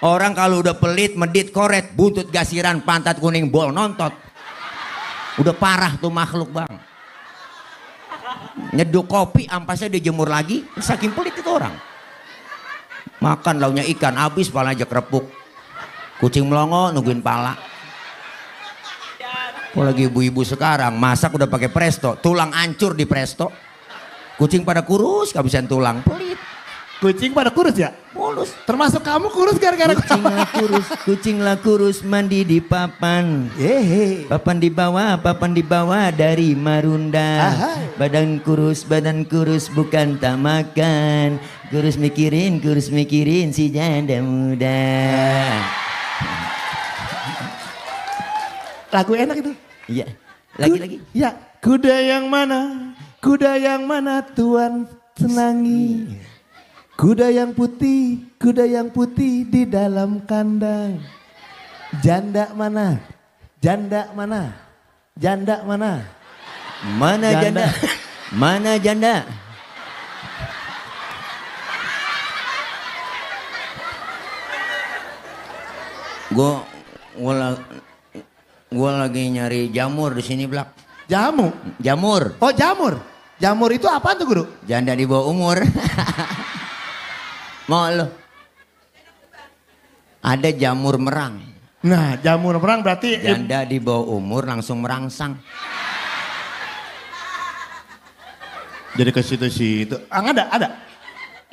Orang kalau udah pelit, medit, koret, buntut gasiran, pantat kuning, bol nontot. Udah parah tuh makhluk Bang. Nyeduk kopi, ampasnya dijemur lagi, saking pelit itu orang. Makan launya ikan, habis pala aja kerepuk. Kucing melongo nungguin pala. Apalagi ibu-ibu sekarang, masak udah pakai presto, tulang hancur di presto. Kucing pada kurus, kehabisan tulang, pelit. Kucing pada kurus ya? Mulus. Termasuk kamu kurus gara-gara Kucing lah kurus mandi di papan. Papan di bawah dari Marunda. Badan kurus bukan tak makan. Kurus mikirin si janda muda. Lagu enak itu. Iya. Lagi. Ya, kuda yang mana Tuan senangi. Kuda yang putih di dalam kandang. Janda mana? Mana janda? Mana janda? Gua lagi nyari jamur di sini, Blak. Jamur. Oh, jamur. Jamur itu apa tuh, Guru? Janda di bawah umur. Mau lo? Ada jamur merang. Nah, jamur merang berarti janda di bawah umur langsung merangsang. Jadi ke situ-situ. Ada.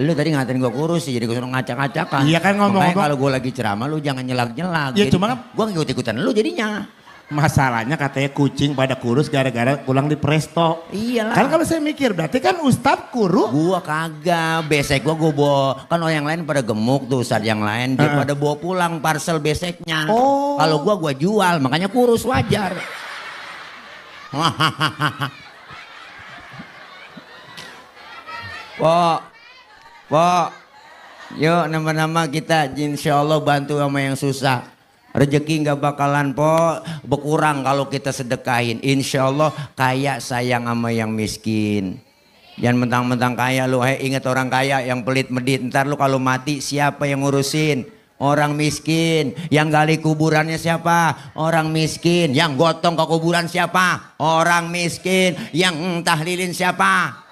Lu tadi ngatain gua kurus sih, jadi gua suruh ngacak-ngacakan. Iya kan ngomong-ngomong. Kalau gua lagi ceramah lu jangan nyelak-nyelak. Ya cuma kan gua ngikut-ikutan lu jadinya. Masalahnya katanya kucing pada kurus gara-gara pulang di presto. Iyalah. Kan kalau saya mikir berarti kan Ustadz kurus. Gua kagak, besek gua bawa. Kan orang yang lain pada gemuk tuh, Ustadz yang lain dia pada bawa pulang parcel beseknya. Oh. Kalau gua jual, makanya kurus wajar. Pok, yuk nama-nama kita insya Allah bantu sama yang susah. Rezeki nggak bakalan berkurang kalau kita sedekahin. Insya Allah kaya sayang sama yang miskin. Jangan mentang-mentang kaya lu, ingat orang kaya yang pelit medit. Ntar lu kalau mati siapa yang ngurusin? Orang miskin. Yang gali kuburannya siapa? Orang miskin. Yang gotong ke kuburan siapa? Orang miskin. Yang tahlilin siapa?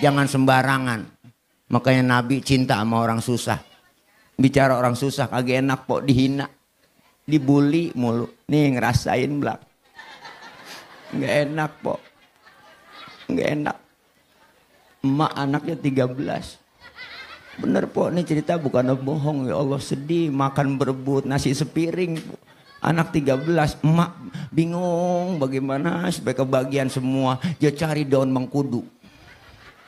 Jangan sembarangan. Makanya Nabi cinta sama orang susah. Bicara orang susah kagak enak pok, dihina. Dibully mulu. Nih ngerasain Blak. Nggak enak pok. Nggak enak. Emak anaknya 13. Bener pok, ini cerita bukan bohong. Ya Allah sedih, makan berebut nasi sepiring. Anak 13, emak bingung bagaimana supaya kebagian semua. Dia cari daun mengkudu.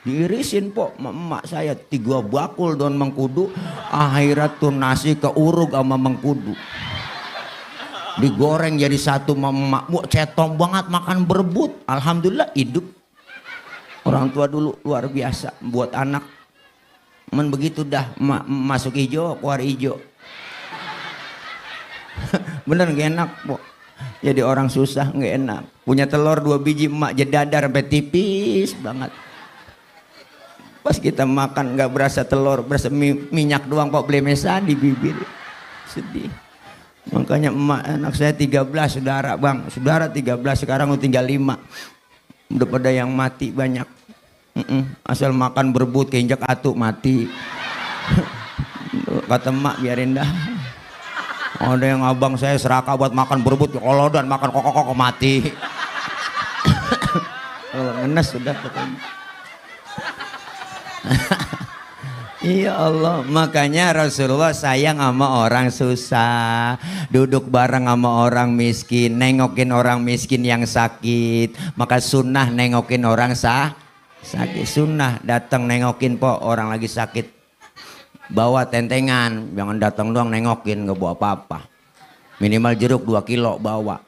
Diirisin pok, emak saya 3 bakul daun mengkudu. Akhirat tuh nasi keuruk sama mengkudu. Digoreng jadi satu emak. Bu cetong banget makan berebut. Alhamdulillah hidup. Orang tua dulu luar biasa buat anak. Men begitu dah masuk hijau keluar hijau. Bener gak enak pok. Jadi orang susah gak enak. Punya telur 2 biji emak jedadar sampai tipis banget. Pas kita makan gak berasa telur, berasa minyak doang pok, blemesan di bibir. Sedih. Makanya emak anak saya 13 saudara bang. Saudara 13 sekarang tinggal 5. Udah pada yang mati banyak. Asal makan berebut keinjak atu mati. Kata emak biarin dah. Ada yang abang saya serakah buat makan berebut. Kalau dan makan kok mati. Kalau ngenes sudah ketemu. Iya Allah, makanya Rasulullah sayang sama orang susah, duduk bareng sama orang miskin, nengokin orang miskin yang sakit. Maka sunnah nengokin orang sakit, sunnah datang nengokin pok orang lagi sakit, bawa tentengan, jangan datang doang nengokin nggak bawa apa-apa. Minimal jeruk 2 kilo bawa,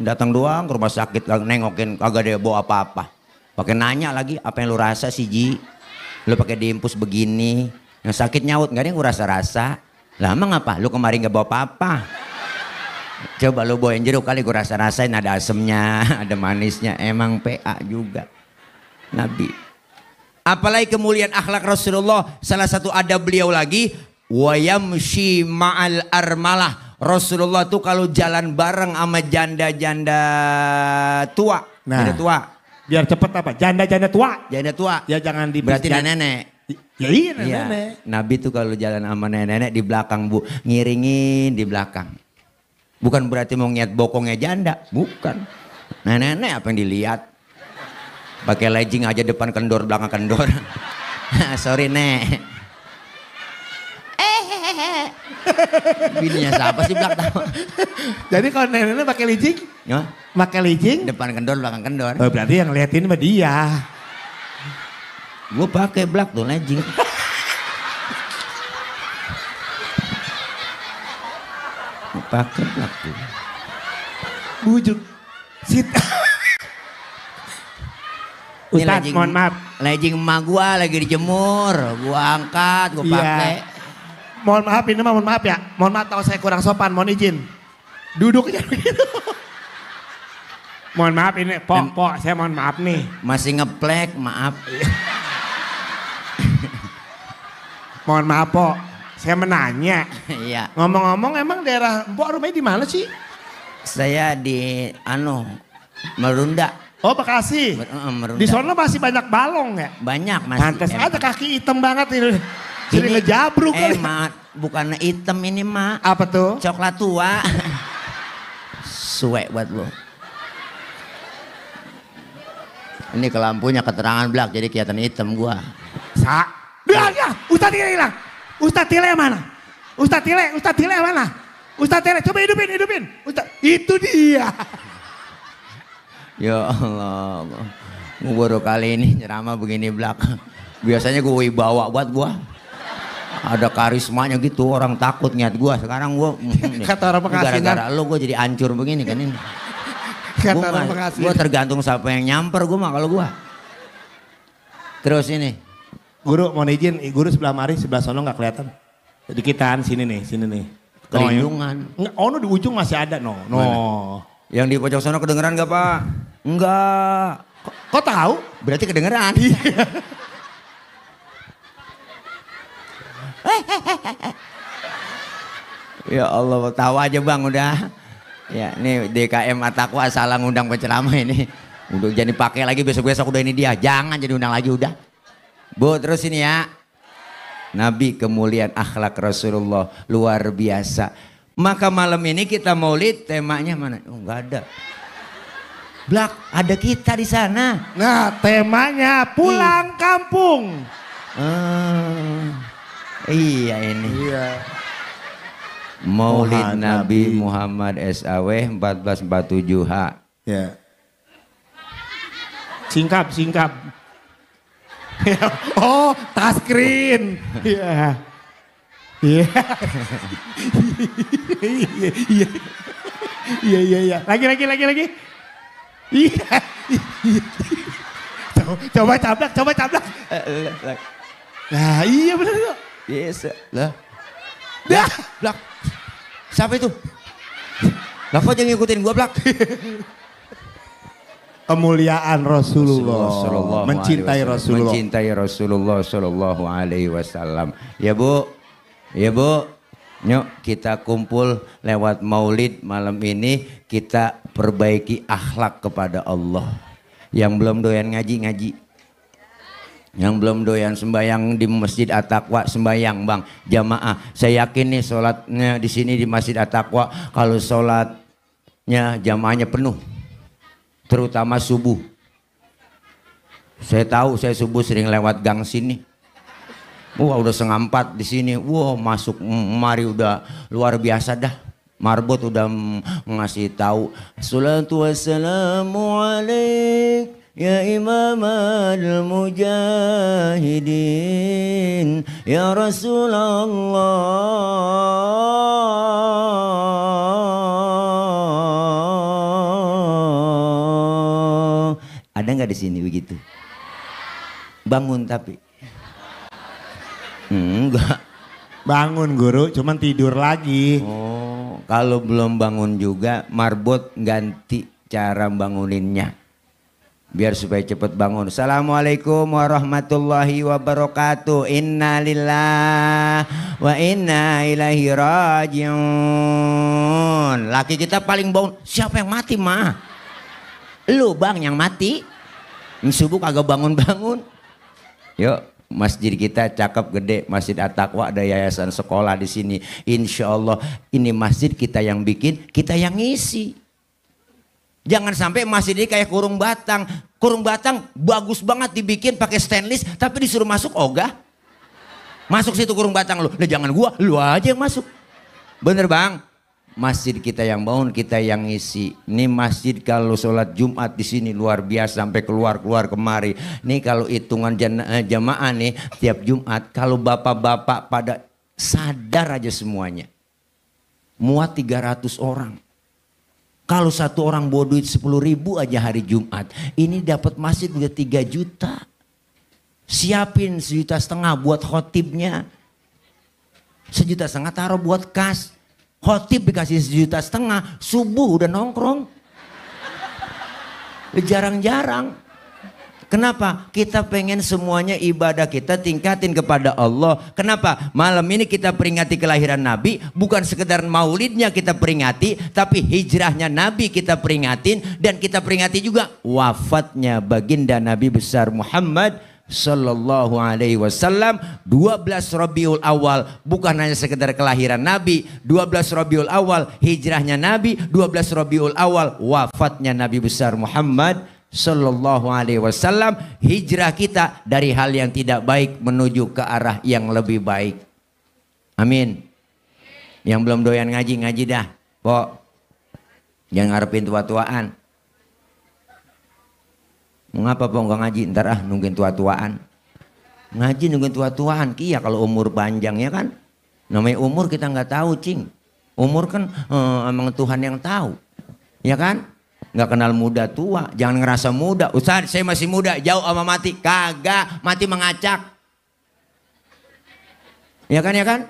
datang doang ke rumah sakit nengokin kagak dia bawa apa-apa. Pakai nanya lagi apa yang lu rasa sih Ji? Lu pakai diimpus begini, yang sakit nyaut nggak ada yang rasa-rasa. Lama ngapa? Lu kemarin nggak bawa apa-apa. Coba lu bawain jeruk kali gue rasa-rasain, ada asemnya, ada manisnya. Emang PA juga Nabi. Apalagi kemuliaan akhlak Rasulullah. Salah satu adab beliau lagi, wayamshi ma'al armalah. Rasulullah tuh kalau jalan bareng sama janda-janda tua, janda tua. Biar cepet apa? Janda-janda tua. Janda tua. Ya jangan di berarti nenek. Ya iya nenek. Ya, Nabi tuh kalau jalan sama nenek-nenek di belakang bu, ngiringin di belakang. Bukan berarti mau ngeliat bokongnya janda, bukan. Nenek-nenek apa yang dilihat? Pakai legging aja depan kendor belakang kendor. Sorry nek. Bininya siapa sih Blak tahu? Jadi kalau neneknya pakai licing? Ya, Pakai licing? depan kendor belakang kendor. Oh, berarti yang liatin mah dia. Gue pakai Blak tuh legging. Gua pakai Blak tuh. Bujuk. Sit. Ini Ustaz, mohon maaf. Legging emak gua lagi dijemur, gua angkat, gua Iya. pakai. Mohon maaf ini mah mohon maaf ya. Mohon maaf kalau saya kurang sopan, mohon izin. Duduk aja begitu. Mohon maaf ini, Pok, saya mohon maaf nih. Masih ngeplek, maaf. Mohon maaf, Pok. Saya menanya. Iya. Ngomong-ngomong emang daerah Pok rumahnya di mana sih? Saya di Merunda. Oh, Bekasi. Merunda. Di sana masih banyak balong ya? Banyak masih. Pantes aja kaki hitam banget ini. Jadi ngejabruk kali. Bukan hitam ini mak. Apa tuh? Coklat tua. Suwe buat lo. Ini ke lampunya keterangan Blak jadi kelihatan hitam gua. Ya, Ustaz Tile hilang. Ustaz Tile mana? Ustaz Tile mana? Ustaz Tile, coba hidupin. Ustaz, itu dia. Ya Allah. Gua baru kali ini ceramah begini Blak. Biasanya gue wibawa buat gua. Ada karismanya gitu, orang takut ngeliat gua. Sekarang gua Kata orang Bekasi, gara-gara lo gua jadi hancur begini kan ini. Kata orang Bekasi. Gua tergantung siapa yang nyamper gua mah kalau gua. Terus ini. Guru mohon izin, guru sebelah mari, sebelah sono nggak kelihatan. Dikitan sini nih. Kelindungan. Oh, no, di ujung masih ada no. Yang di pojok sono kedengeran gak Pak? Enggak. Kok tahu? Berarti kedengeran. Ya Allah, tahu aja Bang udah. Ya, ini DKM Atakwa salah ngundang penceramah ini. Udah jadi pakai lagi besok-besok udah ini dia. Jangan jadi undang lagi udah. Bu, terus ini ya. Nabi kemuliaan akhlak Rasulullah luar biasa. Maka malam ini kita maulid, temanya mana? Oh, enggak ada. Blak, ada kita di sana. Nah, temanya pulang kampung. Iya ini. Iya. Maulid Nabi Muhammad SAW 1447H. Ya. Singkap. Oh, touchscreen. Iya. Iya. Iya. Lagi. Iya. Coba cablak. Nah, iya benar kok. Yes, lah. Dah, Blak. Siapa itu? Lah kok jangan ngikutin gua, Blak? Kemuliaan Rasulullah. Mencintai Rasulullah. Mencintai Rasulullah sallallahu alaihi wasallam. Ya Bu. Yuk kita kumpul lewat maulid malam ini, kita perbaiki akhlak kepada Allah. Yang belum doyan ngaji. Yang belum doyan sembahyang di Masjid At-Taqwa, sembahyang Bang, jamaah. Saya yakin nih sholatnya di sini di Masjid At-Taqwa, kalau sholatnya jamaahnya penuh. Terutama subuh. Saya tahu, saya subuh sering lewat gang sini. Wah udah 3:30 di sini. Wah masuk mari udah luar biasa dah. Marbot udah ngasih tahu. Salatu wassalamu alaik ya imam al-mujahidin ya Rasulullah. Ada nggak di sini begitu? Bangun tapi. Enggak. Bangun guru, cuman tidur lagi. Oh, kalau belum bangun juga, marbot ganti cara banguninnya. Biar supaya cepat bangun. Assalamualaikum warahmatullahi wabarakatuh. Inna lillah wa inna ilaihi rajiun. Laki kita paling bangun. Siapa yang mati mah? Lu Bang yang mati. Subuh kagak bangun-bangun. Yuk, masjid kita cakep gede, Masjid At-Taqwa, ada yayasan sekolah di sini. Insya Allah ini masjid kita yang bikin, kita yang ngisi. Jangan sampai masjid ini kayak Kurung Batang. Kurung Batang bagus banget dibikin pakai stainless, tapi disuruh masuk ogah. Masuk situ Kurung Batang lu. Lah jangan gua, lu aja yang masuk. Bener bang? Masjid kita yang bangun, kita yang ngisi. Ini masjid kalau sholat Jumat di sini luar biasa sampai keluar kemari. Nih kalau hitungan jamaah nih tiap Jumat, kalau bapak-bapak pada sadar aja semuanya, muat 300 orang. Kalau satu orang bawa duit 10.000 aja hari Jumat, ini dapat masjid udah 3 juta. Siapin 1,5 juta buat khotibnya. 1,5 juta taruh buat kas. Khotib dikasih 1,5 juta, subuh udah nongkrong. Jarang-jarang. Kenapa? Kita pengen semuanya ibadah kita tingkatin kepada Allah. Kenapa? Malam ini kita peringati kelahiran Nabi. Bukan sekedar maulidnya kita peringati, tapi hijrahnya Nabi kita peringatin. Dan kita peringati juga wafatnya baginda Nabi besar Muhammad Sallallahu alaihi wasallam. 12 Rabiul Awal bukan hanya sekedar kelahiran Nabi, 12 Rabiul Awal hijrahnya Nabi, 12 Rabiul Awal wafatnya Nabi besar Muhammad Sallallahu alaihi wasallam. Hijrah kita dari hal yang tidak baik menuju ke arah yang lebih baik. Amin. Yang belum doyan ngaji dah, Pok. Jangan ngarepin tua-tuaan. Mengapa Pok nggak ngaji? Ntar nungguin tua-tuaan. Ngaji nungguin tua-tuaan. Iya kalau umur panjang ya kan. Namanya umur kita nggak tahu cing. Umur kan emang Tuhan yang tahu. Ya kan? Nggak kenal muda tua. Jangan ngerasa muda. Ustaz saya masih muda. Jauh sama mati. Kagak. Mati mengacak. Ya kan ya kan?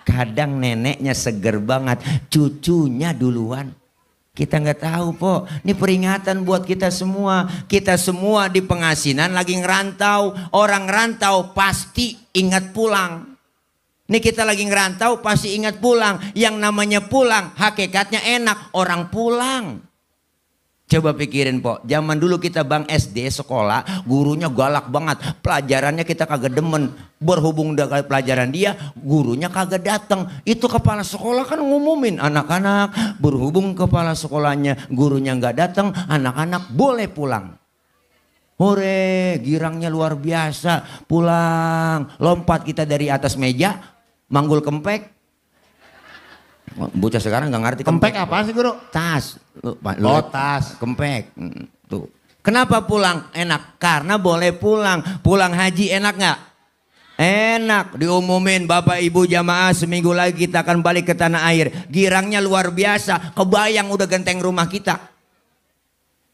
Kadang neneknya seger banget. Cucunya duluan. Kita nggak tahu Pok. Ini peringatan buat kita semua. Kita semua di pengasinan lagi ngerantau. Orang ngerantau pasti ingat pulang. Ini kita lagi ngerantau pasti ingat pulang. Yang namanya pulang hakikatnya enak. Orang pulang. Coba pikirin Pok. Zaman dulu kita bang SD sekolah. Gurunya galak banget. Pelajarannya kita kagak demen. Berhubung dengan pelajaran dia. Gurunya kagak datang. Itu kepala sekolah kan ngumumin. Anak-anak berhubung kepala sekolahnya. Gurunya nggak datang. Anak-anak boleh pulang. Hore girangnya luar biasa. Pulang. Lompat kita dari atas meja. Manggul kempek. Bocah sekarang nggak ngerti Kempek apa sih guru? Tas. Oh tas. Kempek. Tuh. Kenapa pulang? Enak. Karena boleh pulang. Pulang haji enak nggak? Enak. Diumumin Bapak Ibu jamaah seminggu lagi kita akan balik ke tanah air. Girangnya luar biasa. Kebayang udah genteng rumah kita.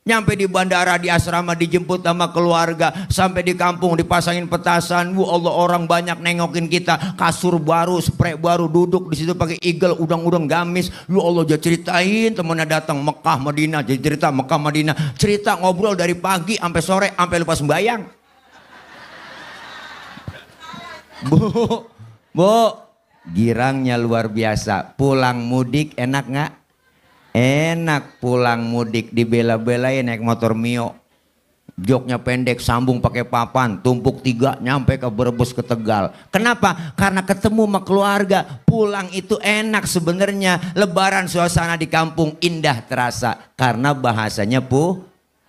Nyampe di bandara, di asrama, dijemput sama keluarga. Sampai di kampung dipasangin petasan. Allah orang banyak nengokin kita. Kasur baru, spray baru, duduk di situ pakai eagle, udang-udang gamis. Allah dia ceritain temennya datang Mekah Madinah. Jadi cerita Mekah Madinah. Cerita ngobrol dari pagi sampai sore sampai lupa sembayang. Bu, girangnya luar biasa. Pulang mudik enak nggak? Enak pulang mudik dibela-belain naik motor Mio. Joknya pendek sambung pakai papan. Tumpuk 3 nyampe ke Brebes ke Tegal. Kenapa? Karena ketemu sama keluarga. Pulang itu enak sebenarnya. Lebaran suasana di kampung indah terasa. Karena bahasanya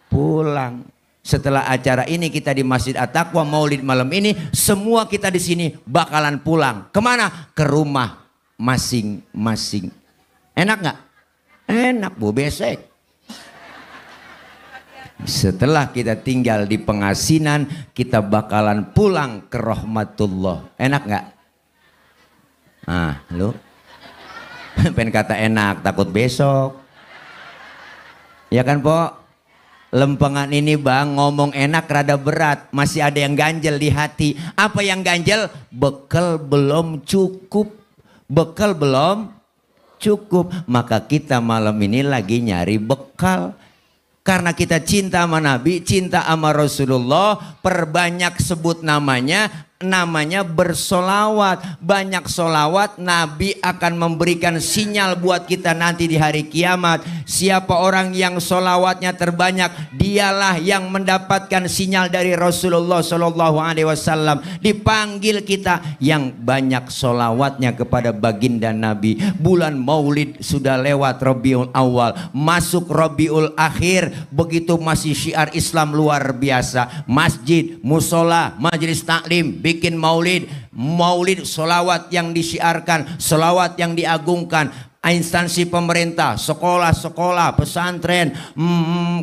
pulang. Setelah acara ini kita di Masjid At-Taqwa Maulid malam ini. Semua kita di sini bakalan pulang. Kemana? Ke rumah masing-masing. Enak nggak? Enak Bu besek. Setelah kita tinggal di pengasinan, kita bakalan pulang ke rahmatullah. Enak nggak? Ah, lu pengen kata enak, takut besok. Ya kan Pok? Lempengan ini bang ngomong enak rada berat. Masih ada yang ganjel di hati. Apa yang ganjel? Bekal belum cukup. Bekal belum cukup. Maka kita malam ini lagi nyari bekal. Karena kita cinta sama Nabi, cinta sama Rasulullah. Perbanyak sebut namanya. Namanya bersolawat. Banyak solawat. Nabi akan memberikan sinyal buat kita nanti di hari kiamat. Siapa orang yang solawatnya terbanyak, dialah yang mendapatkan sinyal dari Rasulullah Sallallahu Alaihi Wasallam. Dipanggil kita yang banyak solawatnya kepada baginda Nabi. Bulan Maulid sudah lewat, Rabiul Awal masuk Rabiul Akhir. Begitu masih syiar Islam luar biasa. Masjid, musola, majelis taklim, bikin maulid. Maulid solawat yang disiarkan, solawat yang diagungkan. Instansi pemerintah, sekolah-sekolah, pesantren,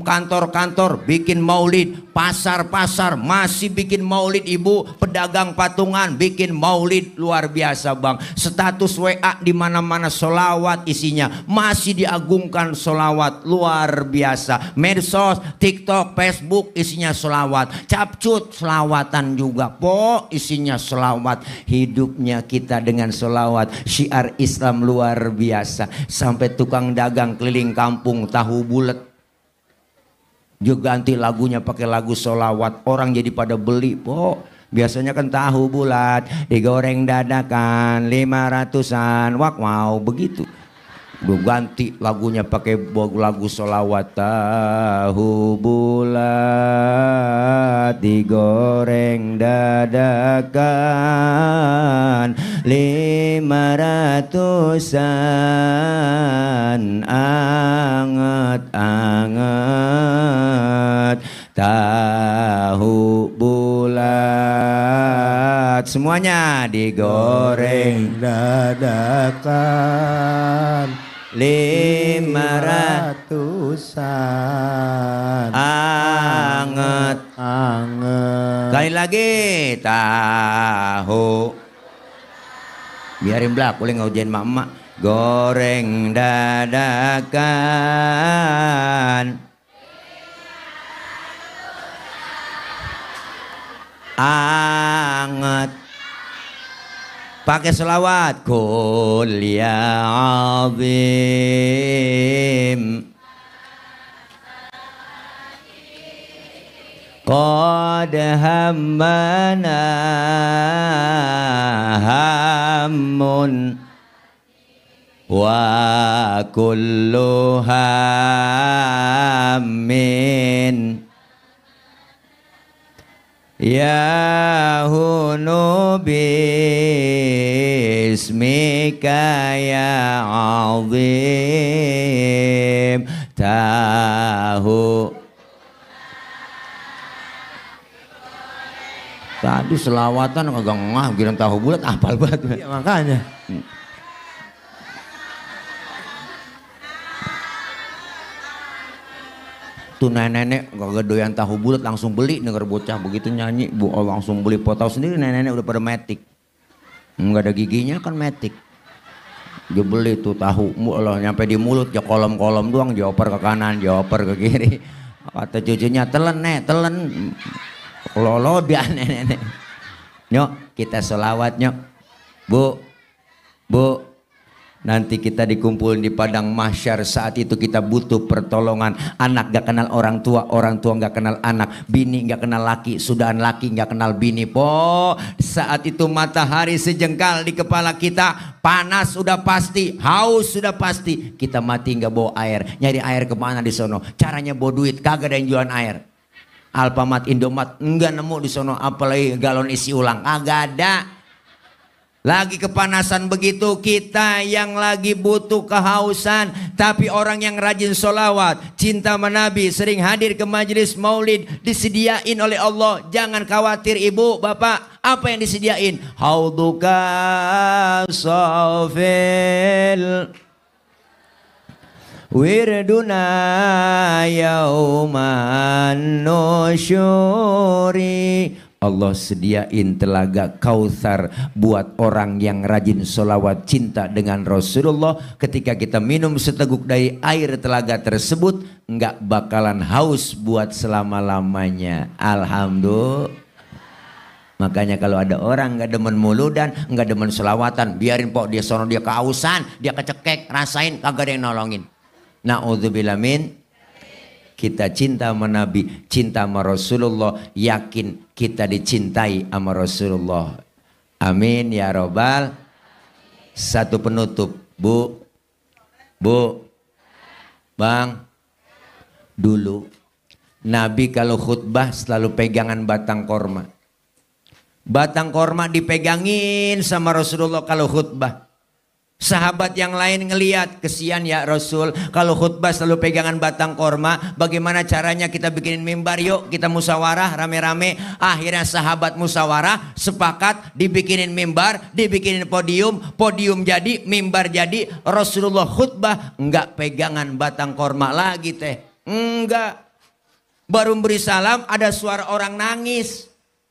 kantor-kantor bikin maulid, pasar-pasar masih bikin maulid, ibu pedagang patungan bikin maulid, luar biasa bang. Status WA di mana-mana solawat isinya, masih diagungkan solawat, luar biasa. Medsos, TikTok, Facebook isinya solawat, capcut selawatan juga, po isinya solawat. Hidupnya kita dengan solawat, syiar Islam luar biasa. Sampai tukang dagang keliling kampung tahu bulat juga ganti lagunya pakai lagu solawat, orang jadi pada beli po. Biasanya kan tahu bulat digoreng dadakan 500-an, wak wow begitu. Gue ganti lagunya pakai lagu solawat, tahu bulat digoreng dadakan 500-an, anget-anget tahu bulat, semuanya digoreng dadakan 500-an, anget. Kali lagi, tahu. Biarin belak, boleh ngaujain mak-mak. Goreng dadakan, anget. Pakai selawat, kul ya azim, qad hammana hammun wa kullu hammin ya hunu bismika ya azim, tahu. Tadi selawatan kagak ngah, bilang tahu bulat apal banget. Iya, makanya. Tuh nenek-nenek gak doyan tahu bulat langsung beli, denger bocah begitu nyanyi, bu oh, langsung beli. Tahu sendiri nenek-nenek udah pada metik, nggak ada giginya kan metik. Dia beli tuh tahu, Allah nyampe di mulut ya kolom-kolom doang, dioper ke kanan, dioper ke kiri. Kata cucunya telen nek, telen. Lolo dia nenek-nenek. Nyok kita sholawat nyok, bu. Nanti kita dikumpulin di padang mahsyar, saat itu kita butuh pertolongan. Anak gak kenal orang tua gak kenal anak, bini gak kenal laki, sudahan laki gak kenal bini po. Saat itu matahari sejengkal di kepala kita, panas sudah pasti, haus sudah pasti. Kita mati gak bawa air, nyari air kemana di sono? Caranya bawa duit, kagak ada yang jualan air. Alfamart, Indomaret enggak nemu di sono, apalagi galon isi ulang kagak ada. Lagi kepanasan begitu, kita yang lagi butuh kehausan. Tapi orang yang rajin sholawat, cinta sama Nabi, sering hadir ke majelis maulid, disediain oleh Allah. Jangan khawatir ibu bapak, apa yang disediain? Hauduka safil wirduna yauman nusyuri. Allah sediain telaga Kautsar buat orang yang rajin sholawat, cinta dengan Rasulullah. Ketika kita minum seteguk dari air telaga tersebut, nggak bakalan haus buat selama-lamanya. Alhamdulillah. Makanya kalau ada orang nggak demen muludan, nggak demen sholawatan, biarin pok dia sono, dia kehausan, dia kecekek, rasain, kagak ada yang nolongin. Na'udzubillah min. Kita cinta sama Nabi, cinta sama Rasulullah, yakin kita dicintai sama Rasulullah. Amin ya robbal. Satu penutup, bu, bang. Dulu Nabi kalau khutbah selalu pegangan batang korma. Batang korma dipegangin sama Rasulullah kalau khutbah. Sahabat yang lain ngeliat, kesian ya Rasul, kalau khutbah selalu pegangan batang korma, bagaimana caranya kita bikinin mimbar, yuk kita musyawarah rame-rame. Akhirnya sahabat musyawarah, sepakat dibikinin mimbar, dibikinin podium, podium jadi, mimbar jadi. Rasulullah khutbah, enggak pegangan batang korma lagi teh, enggak. Baru beri salam, ada suara orang nangis.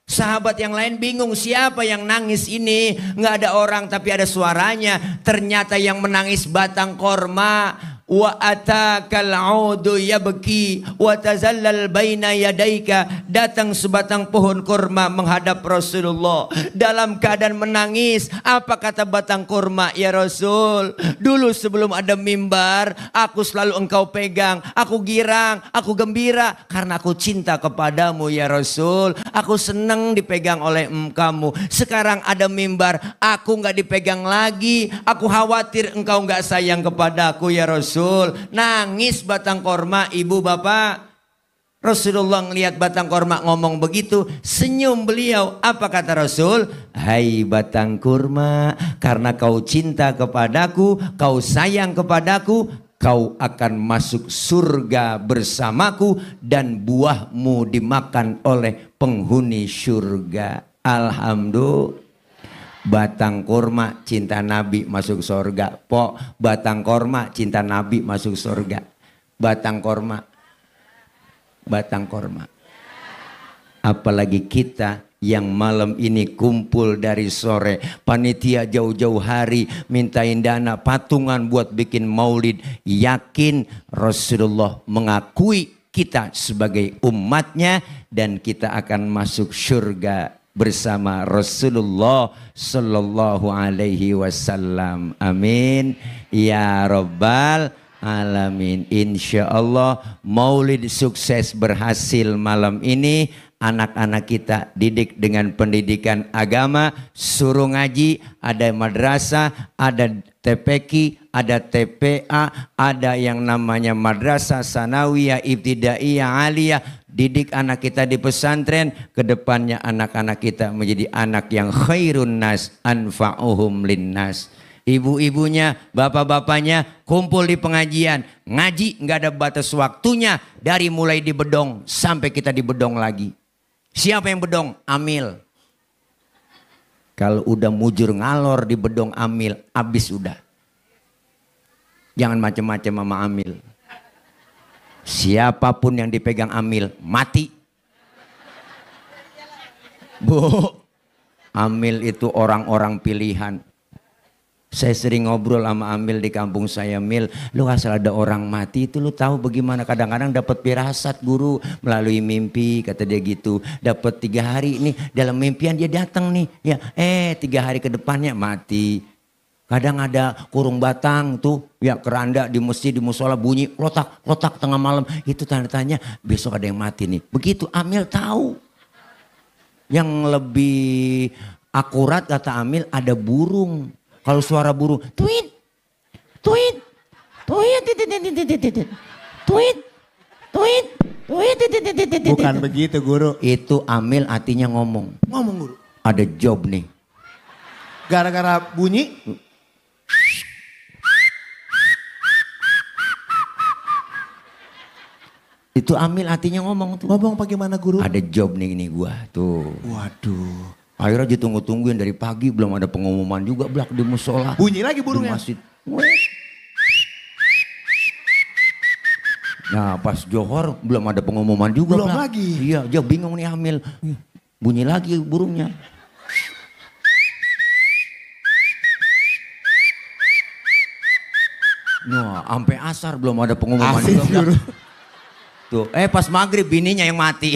Sahabat yang lain bingung, siapa yang nangis ini? Nggak ada orang tapi ada suaranya. Ternyata yang menangis batang korma. Wa atakal audu yabki wa tazallal baina yadaika. Datang sebatang pohon korma menghadap Rasulullah dalam keadaan menangis. Apa kata batang korma? Ya Rasul, dulu sebelum ada mimbar, aku selalu engkau pegang. Aku girang, aku gembira karena aku cinta kepadamu ya Rasul. Aku senang dipegang oleh kamu. Sekarang ada mimbar, aku nggak dipegang lagi. Aku khawatir engkau nggak sayang kepadaku ya Rasul. Nangis batang korma, ibu bapak. Rasulullah ngelihat batang korma ngomong begitu, senyum beliau. Apa kata Rasul? Hai batang kurma, karena kau cinta kepadaku, kau sayang kepadaku, kau akan masuk surga bersamaku dan buahmu dimakan oleh penghuni surga. Alhamdulillah. Batang kurma cinta Nabi masuk surga. Pok, batang korma cinta Nabi masuk surga. Batang korma. Batang korma. Apalagi kita yang malam ini kumpul dari sore. Panitia jauh-jauh hari mintain dana patungan buat bikin maulid. Yakin Rasulullah mengakui kita sebagai umatnya dan kita akan masuk surga bersama Rasulullah sallallahu alaihi wasallam. Amin ya rabbal alamin. Insyaallah maulid sukses berhasil malam ini. Anak-anak kita didik dengan pendidikan agama, suruh ngaji, ada madrasah, ada TPQ, ada TPA, ada yang namanya madrasah sanawiyah, ibtidaiyah, aliyah. Didik anak kita di pesantren, kedepannya anak-anak kita menjadi anak yang khairun nas, anfa'uhum linnas. Ibu-ibunya, bapak-bapaknya kumpul di pengajian. Ngaji nggak ada batas waktunya, dari mulai di bedong sampai kita di bedong lagi. Siapa yang bedong? Amil. Kalau udah mujur ngalor di bedong amil, habis udah. Jangan macam-macam sama amil. Siapapun yang dipegang amil, mati. Bu, amil itu orang-orang pilihan. Saya sering ngobrol sama amil di kampung saya, Mil, lu asal ada orang mati itu lu tahu bagaimana, kadang-kadang dapat firasat guru melalui mimpi, kata dia gitu. Dapat 3 hari nih dalam mimpian dia datang nih, ya 3 hari ke depannya mati. Kadang ada kurung batang tuh, ya keranda di masjid, di musola bunyi lotak lotak tengah malam, itu tanda-tandanya besok ada yang mati nih. Begitu amil tahu. Yang lebih akurat kata amil ada burung. Kalau suara burung, tweet, tweet, tweet, tweet, tweet, tweet, tweet. Bukan begitu guru. Itu amil artinya ngomong. Ngomong guru. Ada job nih. Gara-gara bunyi. Itu amil artinya ngomong tuh. Ngomong bagaimana guru? Ada job nih ini gua tuh. Waduh. Akhirnya ditunggu-tungguin dari pagi, belum ada pengumuman juga belak di musola. Bunyi lagi burungnya. Di masjid. Nah pas johor belum ada pengumuman juga. Belum belak. lagi. Iya, dia bingung nih hamil. Bunyi lagi burungnya. Nah, sampai asar belum ada pengumuman Asik, juga. guru. Tuh, pas maghrib bininya yang mati.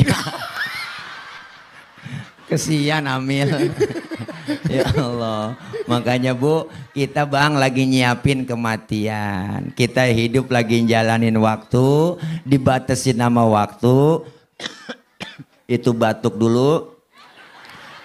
Kesian amil. Ya Allah. Makanya Bu, kita bang lagi nyiapin kematian. Kita hidup lagi jalanin waktu, dibatasi nama waktu. Itu batuk dulu.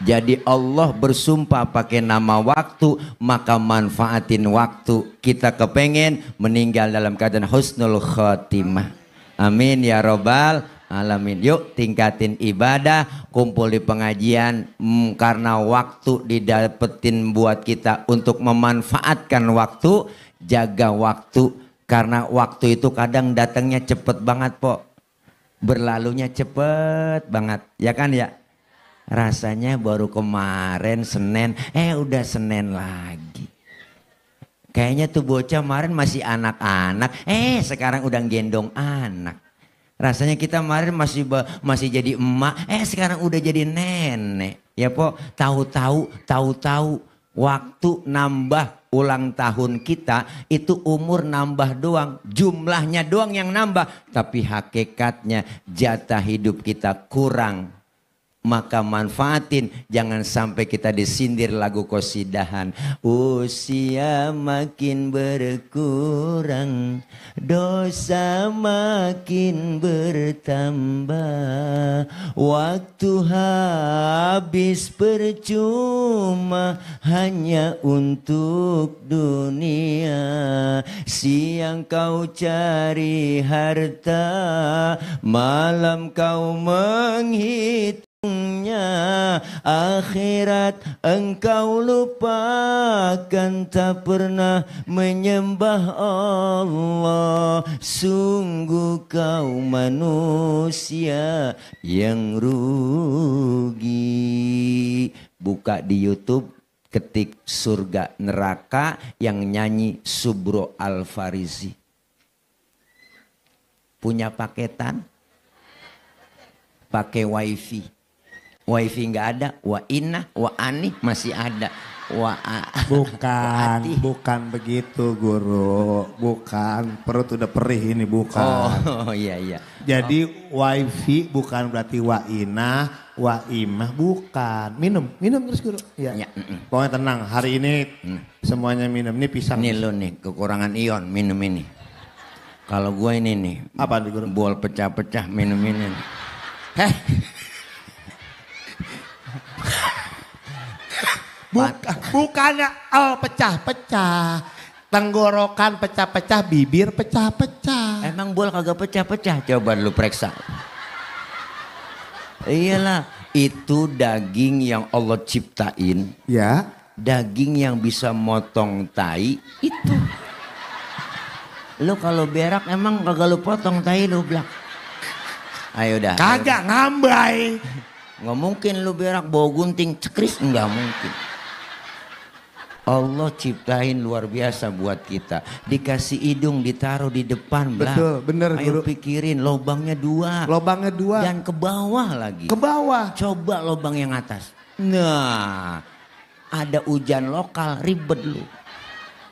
Jadi Allah bersumpah pakai nama waktu, maka manfaatin waktu. Kita kepengen meninggal dalam keadaan husnul khotimah. Amin ya robbal alamin. Yuk tingkatin ibadah, kumpul di pengajian, karena waktu didapetin buat kita untuk memanfaatkan waktu, jaga waktu. Karena waktu itu kadang datangnya cepet banget po, berlalunya cepet banget, ya kan ya? Rasanya baru kemarin Senin, udah Senin lagi. Kayaknya tuh bocah kemarin masih anak-anak, sekarang udah gendong anak. Rasanya kita kemarin masih jadi emak, sekarang udah jadi nenek. Ya po, tahu-tahu waktu nambah ulang tahun kita itu umur nambah doang, jumlahnya doang yang nambah, tapi hakikatnya jatah hidup kita kurang. Maka manfaatin, jangan sampai kita disindir lagu qosidahan. Usia makin berkurang, dosa makin bertambah, waktu habis percuma hanya untuk dunia. Siang kau cari harta, malam kau menghitung, akhirat engkau lupakan, tak pernah menyembah Allah. Sungguh kau manusia yang rugi. Buka di YouTube, ketik surga neraka, yang nyanyi Subro Al-Farizi. Punya paketan? Pakai wifi. Wifi nggak ada, wa inna, wa ani masih ada. Bukan begitu guru, bukan, perut udah perih ini, bukan. Oh iya. Jadi wifi bukan berarti wa inna, wa imah, bukan. Minum terus guru. Iya. Pokoknya tenang, hari ini semuanya minum. Ini pisang. Ini lo nih, kekurangan ion, minum ini. Kalau gue ini nih, apa nih guru? Bol pecah-pecah, minum ini. Bukannya pecah-pecah, tenggorokan pecah-pecah, bibir pecah-pecah. Emang bol kagak pecah-pecah? Coba lu periksa. Iyalah, itu daging yang Allah ciptain. Ya. Daging yang bisa motong tai itu. Lu kalau berak emang kagak lu potong tai lu blak. Ayo dah. Kagak ngambai. Nggak mungkin lu berak bawa gunting cekris, nggak mungkin. Allah ciptain luar biasa buat kita. Dikasih hidung ditaruh di depan. Betul, bener Ayo guru. pikirin, lobangnya dua. Dan ke bawah lagi. Ke bawah. Coba lobang yang atas. Nah, ada hujan lokal, ribet lu.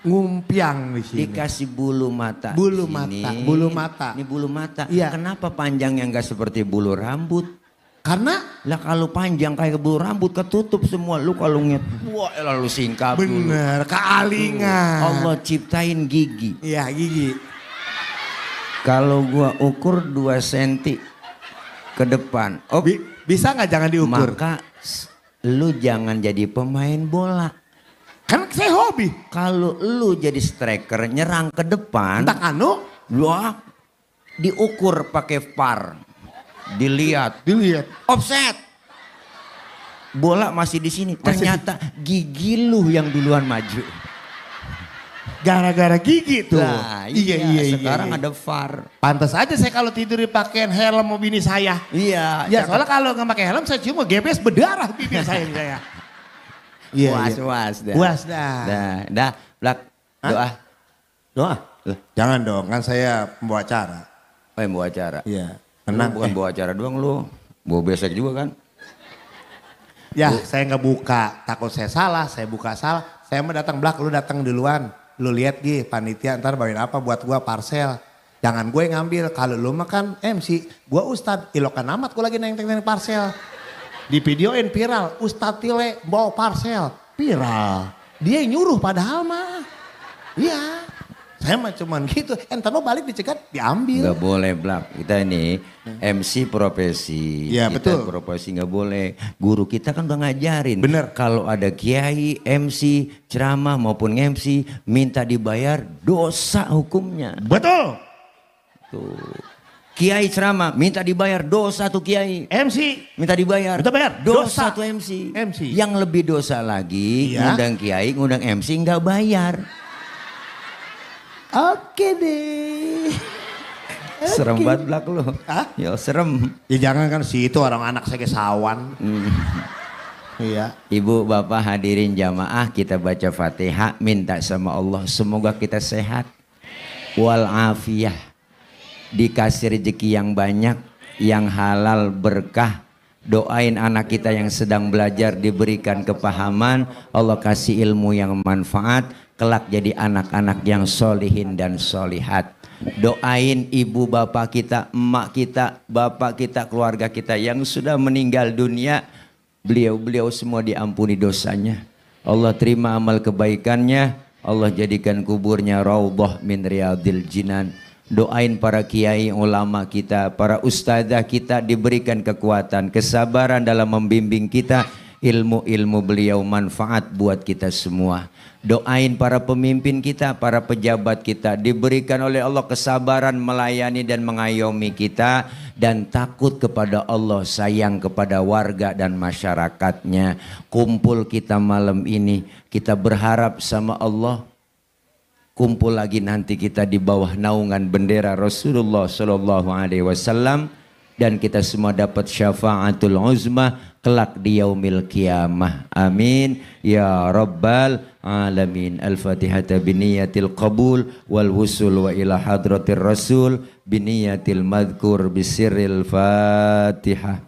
Ngumpiang di sini. Dikasih bulu mata. Bulu sini. mata, bulu mata. Ini bulu mata. Iya. Kenapa panjangnya nggak seperti bulu rambut? Karena lah kalau panjang kayak bulu rambut ketutup semua. Lu kalau ngeliat, wah lalu singkap. bener, kealingan. Allah ciptain gigi. Iya, gigi. Kalau gua ukur 2 cm ke depan. Oh, Bisa nggak jangan diukur? maka lu jangan jadi pemain bola. Kan saya hobi. Kalau lu jadi striker nyerang ke depan, Entah wah, diukur pakai VAR. Dilihat. Offset. Bola masih di sini. Ternyata gigi lu yang duluan maju. Gara-gara gigi tuh. Nah, iya. Sekarang ada VAR. Pantas aja saya kalau tidur dipakein helm mau bini saya. Iya. Ya soalnya kalau nggak pakai helm saya cium gebes berdarah bibir saya. Was dah. Puas dah. Dah, Blak. Doa. Jangan dong, kan saya pembawa acara. Oh, yang bawa acara. Iya. Tenang, bukan bawa acara doang lu. Bawa besek juga kan? Ya, saya nggak buka. Takut saya salah, saya buka salah. Saya mau datang Blak, lu datang duluan. Lu lihat Gi, panitia ntar bawain apa buat gua parcel. Jangan gue ngambil. Kalau lu makan MC, gua Ustad. Ilokan amat gua lagi neng-neng parcel. Di videoin viral, Ustadz Tile bawa parcel. Viral. Dia yang nyuruh padahal mah. Iya. Saya mah cuman gitu. Entar mau balik dicegat, diambil. Gak boleh Blak. Kita ini MC profesi. Iya, kita betul. profesi gak boleh. Guru kita kan udah ngajarin. Bener. Kalau ada kiai, MC, ceramah maupun MC minta dibayar, dosa hukumnya. Betul. Tuh. Kiai ceramah minta dibayar dosa tuh kiai. MC Minta dibayar. minta bayar Dosa tuh MC. MC. Yang lebih dosa lagi Iya. ngundang kiai, ngundang MC nggak bayar. Oke deh. Serem banget belak lu. Hah? Ya serem. Ya jangan kan si itu orang anak saya kesawan. Iya. Ibu bapak hadirin jamaah, kita baca Fatihah, minta sama Allah semoga kita sehat walafiah, dikasih rezeki yang banyak, yang halal berkah. Doain anak kita yang sedang belajar diberikan kepahaman, Allah kasih ilmu yang manfaat, kelak jadi anak-anak yang solihin dan solihat. Doain ibu bapak kita, emak kita, bapak kita, keluarga kita yang sudah meninggal dunia. Beliau semua diampuni dosanya. Allah terima amal kebaikannya. Allah jadikan kuburnya raudhah min riyadil jinan. Doain para kiai ulama kita, para ustadzah kita diberikan kekuatan, kesabaran dalam membimbing kita. Ilmu-ilmu beliau manfaat buat kita semua. Doain para pemimpin kita, para pejabat kita diberikan oleh Allah kesabaran melayani dan mengayomi kita, dan takut kepada Allah, sayang kepada warga dan masyarakatnya. Kumpul kita malam ini, kita berharap sama Allah kumpul lagi nanti kita di bawah naungan bendera Rasulullah Shallallahu Alaihi Wasallam, dan kita semua dapat syafaatul uzma kelak di yaumil qiyamah. Amin ya rabbal alamin. Al-Fatihah biniyatil qabul wal wusul wa ila hadratir rasul biniyatil madhkur bisirril Fatihah.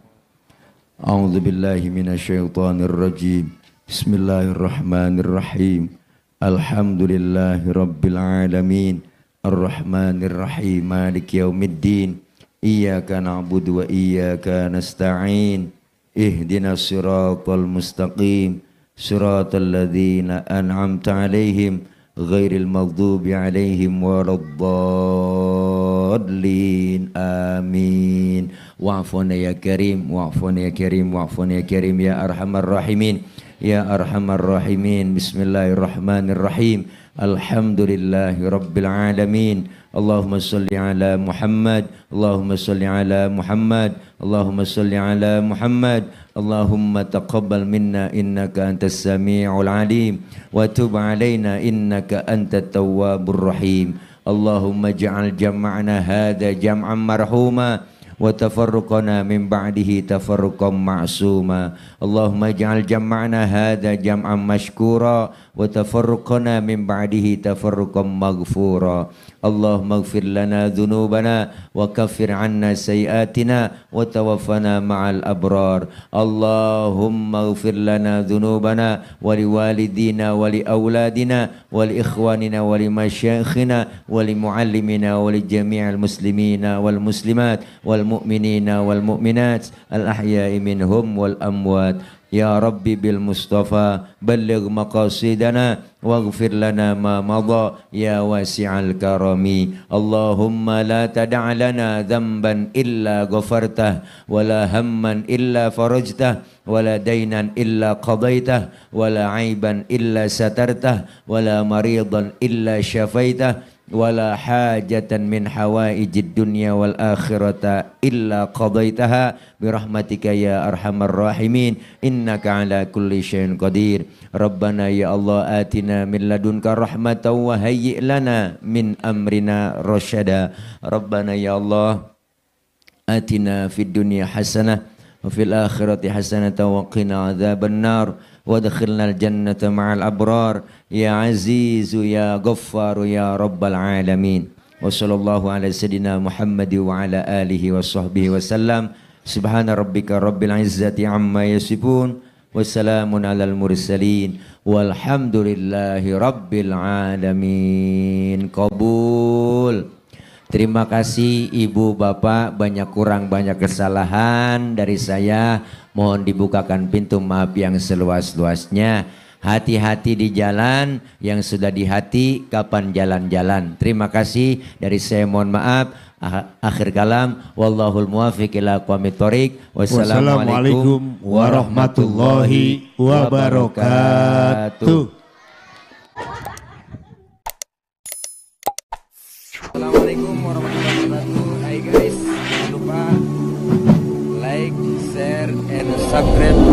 A'udzu billahi minasyaitonir rajim. Bismillahirrahmanirrahim. Alhamdulillahi rabbil alamin. Ar-Rahmanir Rahim. Maliki yaumiddin. Iyyaka na'budu wa iyyaka nasta'in. Ihdinas siratal mustaqim. Siratal ladzina an'amta 'alaihim ghairil maghdubi 'alaihim waladdallin. Amin. Wa'funa ya karim, wa'funa ya karim, wa'funa ya karim ya arhamar rahimin. Ya arhamar rahimin. Bismillahirrahmanirrahim. Alhamdulillahi rabbil alamin. Allahumma salli ala Muhammad, Allahumma salli ala Muhammad, Allahumma salli ala Muhammad. Allahumma taqabbal minna innaka antas sami'ul alim wa tub alaina innaka antat tawwabur rahim. Allahumma ja'al jam'ana hadha jam'an marhuma wa tafarruqana min ba'dihi tafarruqan ma'suma. Allahumma ij'al jam'ana hadha jam'an mashkura wa tafarruqana min ba'dihi tafarruqan maghfura. Allahumma ighfir lana dhunubana wa kaffir 'anna sayyi'atina wa tawaffana ma'al abrar. Allahumma ighfir lana dhunubana wa liwalidina wa li auladina wa li ikhwanina wa li masyayikhina wa li muallimina wa li jami'il muslimina wal muslimat wal mu'minina wal mu'minat al ahya'i minhum wal amwat. Ya Rabbi bil Mustafa balligh maqasidana waghfir lana ma madha ya wasi'al karami. Allahumma la tada' lana dhanban illa ghafartah wa la hamman illa farajtah wa la daynan illa qadaitah wa la aiban illa satartah wa la maridan illa syafaitah wala hajatan min hawaijid dunya wal akhirata illa qadaitaha birahmatika ya arhamar rahimin innaka ala kulli syai'in qadir. Rabbana ya Allah atina min ladunka rahmatan wa hayyi' lana min amrina rasyada. Rabbana ya Allah atina fid dunya hasanah wa fil akhirati hasanatan wa qina adzaban nar وادخلنا الجنة مع الأبرار يا عزيز يا غفار يا رب العالمين. وصلى الله على سيدنا محمد وعلى آله وصحبه وسلم. سبحان ربك رب العزة عما يصفون وسلام على المرسلين والحمد لله رب العالمين. Qabul. Terima kasih ibu bapak, banyak kurang banyak kesalahan dari saya. Mohon dibukakan pintu maaf yang seluas-luasnya. Hati-hati di jalan, yang sudah di hati kapan jalan-jalan. Terima kasih dari saya, mohon maaf. Akhir kalam, wallahul muwaffiq ila aqwamit thoriq. Wassalamualaikum warahmatullahi wabarakatuh. Assalamualaikum warahmatullahi wabarakatuh. Hai guys, subscribe